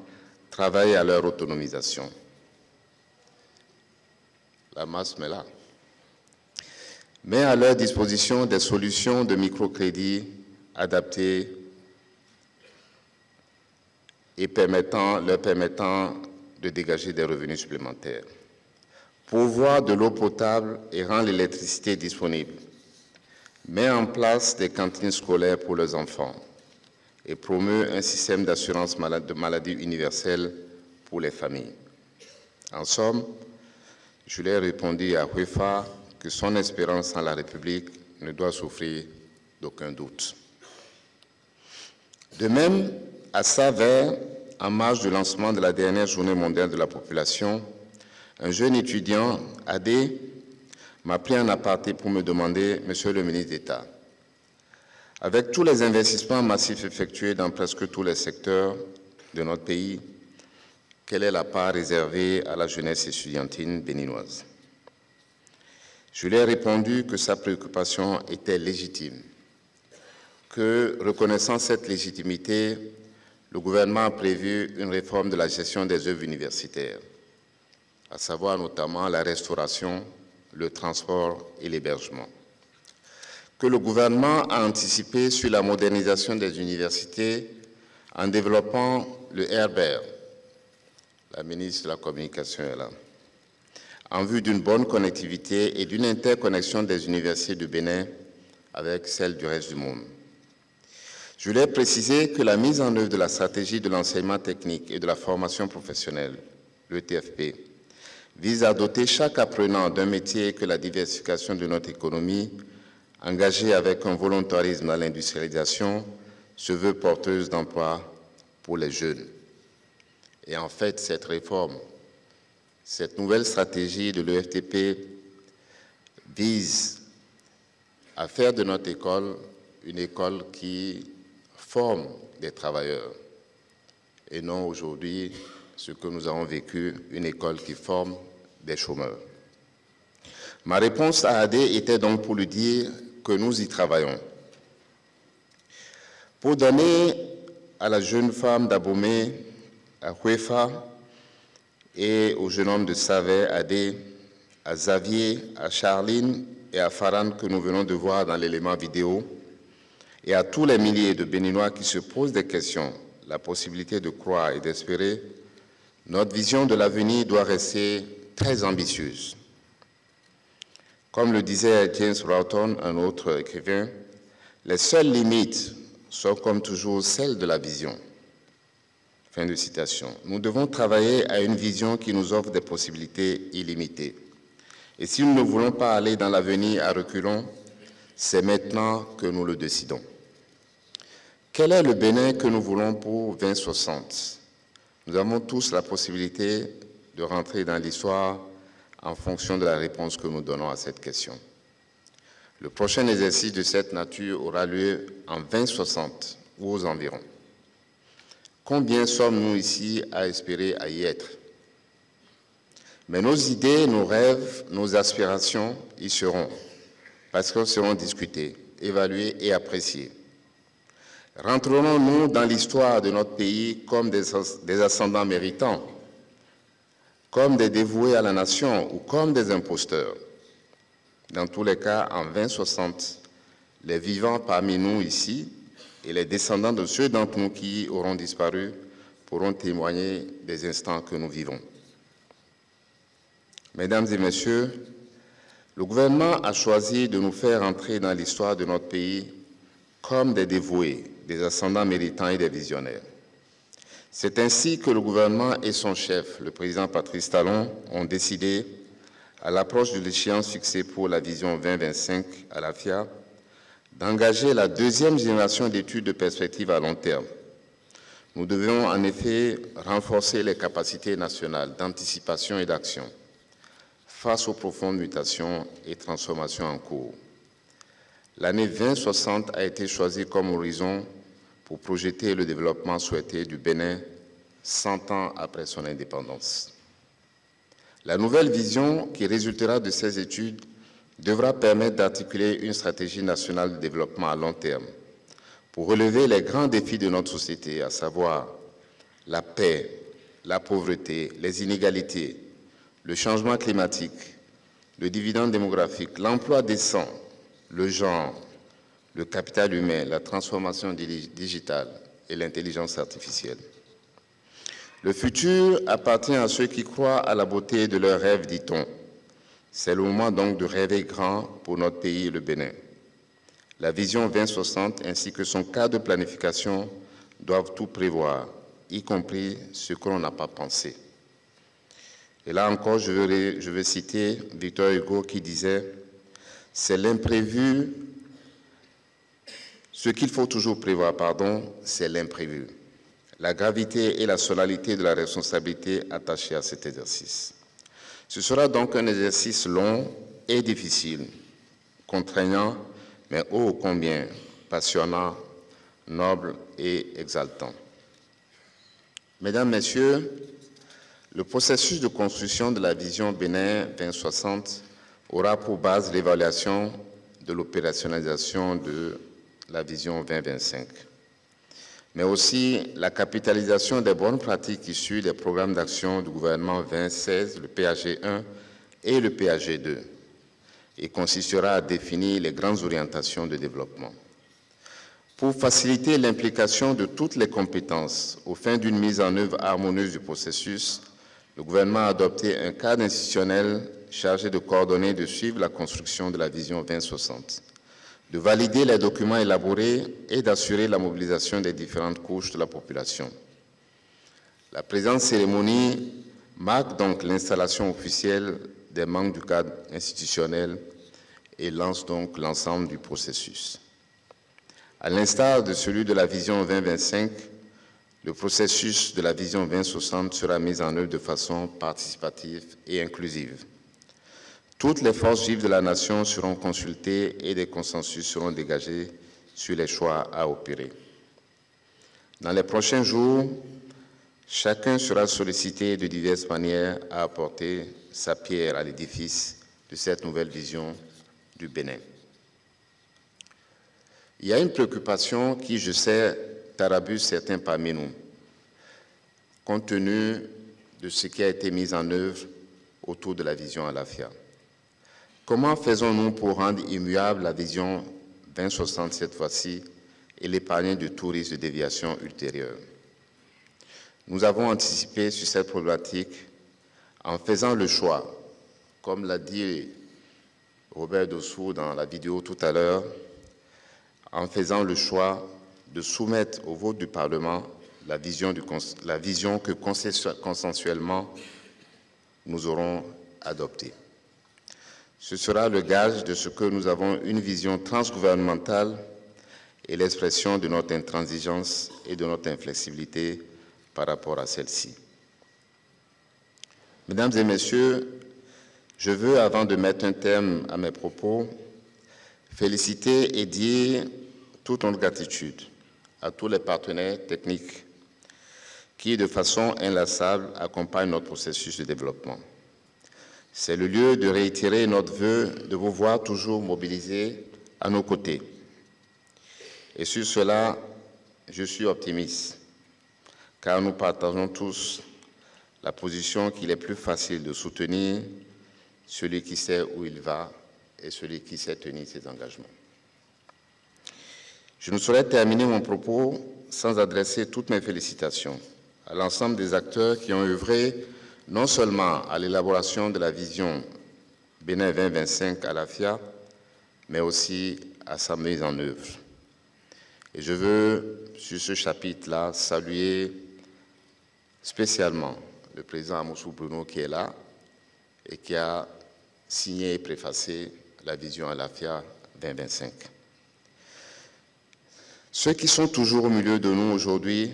travaille à leur autonomisation. La masse met là. Met à leur disposition des solutions de microcrédit adaptées et leur permettant de dégager des revenus supplémentaires. Pourvoir de l'eau potable et rendre l'électricité disponible. Met en place des cantines scolaires pour leurs enfants et promeut un système d'assurance de maladie universelle pour les familles. En somme, je lui ai répondu à Huefa que son espérance en la République ne doit souffrir d'aucun doute. De même, À Saverne, en marge du lancement de la dernière journée mondiale de la population, un jeune étudiant, Adé, m'a pris en aparté pour me demander, Monsieur le ministre d'État, avec tous les investissements massifs effectués dans presque tous les secteurs de notre pays, quelle est la part réservée à la jeunesse estudiantine béninoise? Je lui ai répondu que sa préoccupation était légitime, que, reconnaissant cette légitimité, le gouvernement a prévu une réforme de la gestion des œuvres universitaires, à savoir notamment la restauration, le transport et l'hébergement. Que le gouvernement a anticipé sur la modernisation des universités en développant le Herbert, la ministre de la Communication est là, en vue d'une bonne connectivité et d'une interconnexion des universités du Bénin avec celles du reste du monde. Je lui ai précisé que la mise en œuvre de la stratégie de l'enseignement technique et de la formation professionnelle, l'ETFP, vise à doter chaque apprenant d'un métier et que la diversification de notre économie, engagée avec un volontarisme à l'industrialisation, se veut porteuse d'emplois pour les jeunes. Et en fait, cette réforme, cette nouvelle stratégie de l'EFTP vise à faire de notre école une école qui forme des travailleurs et non aujourd'hui ce que nous avons vécu, une école qui forme des chômeurs. Ma réponse à Adé était donc pour lui dire que nous y travaillons. Pour donner à la jeune femme d'Abomey, à Huefa et au jeune homme de Saverne, Adé, à Xavier, à Charline et à Farhan que nous venons de voir dans l'élément vidéo, et à tous les milliers de Béninois qui se posent des questions, la possibilité de croire et d'espérer, notre vision de l'avenir doit rester très ambitieuse. Comme le disait James Broughton, un autre écrivain, les seules limites sont comme toujours celles de la vision. Fin de citation. Nous devons travailler à une vision qui nous offre des possibilités illimitées. Et si nous ne voulons pas aller dans l'avenir à reculons, c'est maintenant que nous le décidons. Quel est le Bénin que nous voulons pour 2060? Nous avons tous la possibilité de rentrer dans l'histoire en fonction de la réponse que nous donnons à cette question. Le prochain exercice de cette nature aura lieu en 2060 ou aux environs. Combien sommes-nous ici à espérer à y être? Mais nos idées, nos rêves, nos aspirations y seront, parce qu'elles seront discutées, évaluées et appréciées. Rentrerons-nous dans l'histoire de notre pays comme des ascendants méritants, comme des dévoués à la nation ou comme des imposteurs? Dans tous les cas, en 2060, les vivants parmi nous ici et les descendants de ceux d'entre nous qui auront disparu pourront témoigner des instants que nous vivons. Mesdames et messieurs, le gouvernement a choisi de nous faire entrer dans l'histoire de notre pays comme des dévoués, des ascendants méritants et des visionnaires. C'est ainsi que le gouvernement et son chef, le président Patrice Talon, ont décidé, à l'approche de l'échéance fixée pour la vision 2025 à la FIA, d'engager la deuxième génération d'études de perspective à long terme. Nous devons en effet renforcer les capacités nationales d'anticipation et d'action face aux profondes mutations et transformations en cours. L'année 2060 a été choisie comme horizon pour projeter le développement souhaité du Bénin 100 ans après son indépendance. La nouvelle vision qui résultera de ces études devra permettre d'articuler une stratégie nationale de développement à long terme pour relever les grands défis de notre société, à savoir la paix, la pauvreté, les inégalités, le changement climatique, le dividende démographique, l'emploi décent, le genre, le capital humain, la transformation digitale et l'intelligence artificielle. Le futur appartient à ceux qui croient à la beauté de leurs rêves, dit-on. C'est le moment donc de rêver grand pour notre pays, le Bénin. La vision 2060 ainsi que son cadre de planification doivent tout prévoir, y compris ce que l'on n'a pas pensé. Et là encore, je veux citer Victor Hugo qui disait « C'est l'imprévu, ce qu'il faut toujours prévoir, c'est l'imprévu. la gravité et la solennité de la responsabilité attachée à cet exercice. Ce sera donc un exercice long et difficile, contraignant, mais ô combien passionnant, noble et exaltant. Mesdames, Messieurs, le processus de construction de la vision Bénin 2060 aura pour base l'évaluation de l'opérationnalisation de la vision 2025, mais aussi la capitalisation des bonnes pratiques issues des programmes d'action du gouvernement 2016, le PAG 1 et le PAG 2, et consistera à définir les grandes orientations de développement. Pour faciliter l'implication de toutes les compétences aux fins d'une mise en œuvre harmonieuse du processus, le gouvernement a adopté un cadre institutionnel chargé de coordonner et de suivre la construction de la vision 2060, de valider les documents élaborés et d'assurer la mobilisation des différentes couches de la population. La présente cérémonie marque donc l'installation officielle des membres du cadre institutionnel et lance donc l'ensemble du processus. À l'instar de celui de la vision 2025, le processus de la vision 2060 sera mis en œuvre de façon participative et inclusive. Toutes les forces vives de la nation seront consultées et des consensus seront dégagés sur les choix à opérer. Dans les prochains jours, chacun sera sollicité de diverses manières à apporter sa pierre à l'édifice de cette nouvelle vision du Bénin. Il y a une préoccupation qui, je sais, tarabuse certains parmi nous, compte tenu de ce qui a été mis en œuvre autour de la vision Alafia. Comment faisons-nous pour rendre immuable la vision 2060 cette fois-ci et l'épargner de tout risque de déviation ultérieure? Nous avons anticipé sur cette problématique en faisant le choix, comme l'a dit Robert Dossou dans la vidéo tout à l'heure, en faisant le choix de soumettre au vote du Parlement la vision que consensuellement nous aurons adoptée. Ce sera le gage de ce que nous avons une vision transgouvernementale et l'expression de notre intransigeance et de notre inflexibilité par rapport à celle-ci. Mesdames et Messieurs, je veux, avant de mettre un terme à mes propos, féliciter et dire toute notre gratitude à tous les partenaires techniques qui, de façon inlassable, accompagnent notre processus de développement. C'est le lieu de réitérer notre vœu de vous voir toujours mobilisés à nos côtés. Et sur cela, je suis optimiste, car nous partageons tous la position qu'il est plus facile de soutenir celui qui sait où il va et celui qui sait tenir ses engagements. Je ne saurais terminer mon propos sans adresser toutes mes félicitations à l'ensemble des acteurs qui ont œuvré non seulement à l'élaboration de la vision Bénin 2025 à l'AFIA, mais aussi à sa mise en œuvre. Et je veux, sur ce chapitre-là, saluer spécialement le président Amoussou Bruno qui est là et qui a signé et préfacé la vision à l'AFIA 2025. Ceux qui sont toujours au milieu de nous aujourd'hui,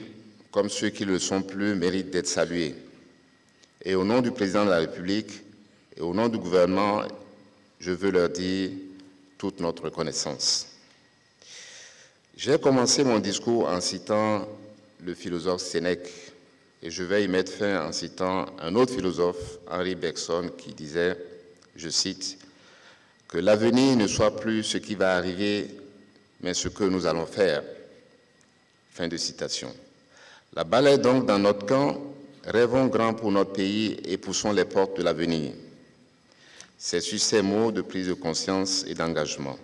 comme ceux qui ne le sont plus, méritent d'être salués. Et au nom du président de la République et au nom du gouvernement, je veux leur dire toute notre reconnaissance. J'ai commencé mon discours en citant le philosophe Sénèque et je vais y mettre fin en citant un autre philosophe, Henri Bergson, qui disait, je cite, « que l'avenir ne soit plus ce qui va arriver, mais ce que nous allons faire ». Fin de citation. La balle est donc dans notre camp. Rêvons grand pour notre pays et poussons les portes de l'avenir. C'est sur ces mots de prise de conscience et d'engagement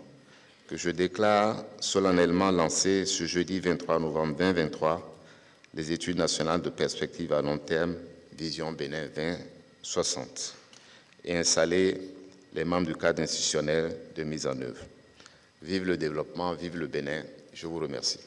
que je déclare solennellement lancer ce jeudi 23 novembre 2023 les études nationales de perspective à long terme, Vision Bénin 2060, et installer les membres du cadre institutionnel de mise en œuvre. Vive le développement, vive le Bénin. Je vous remercie.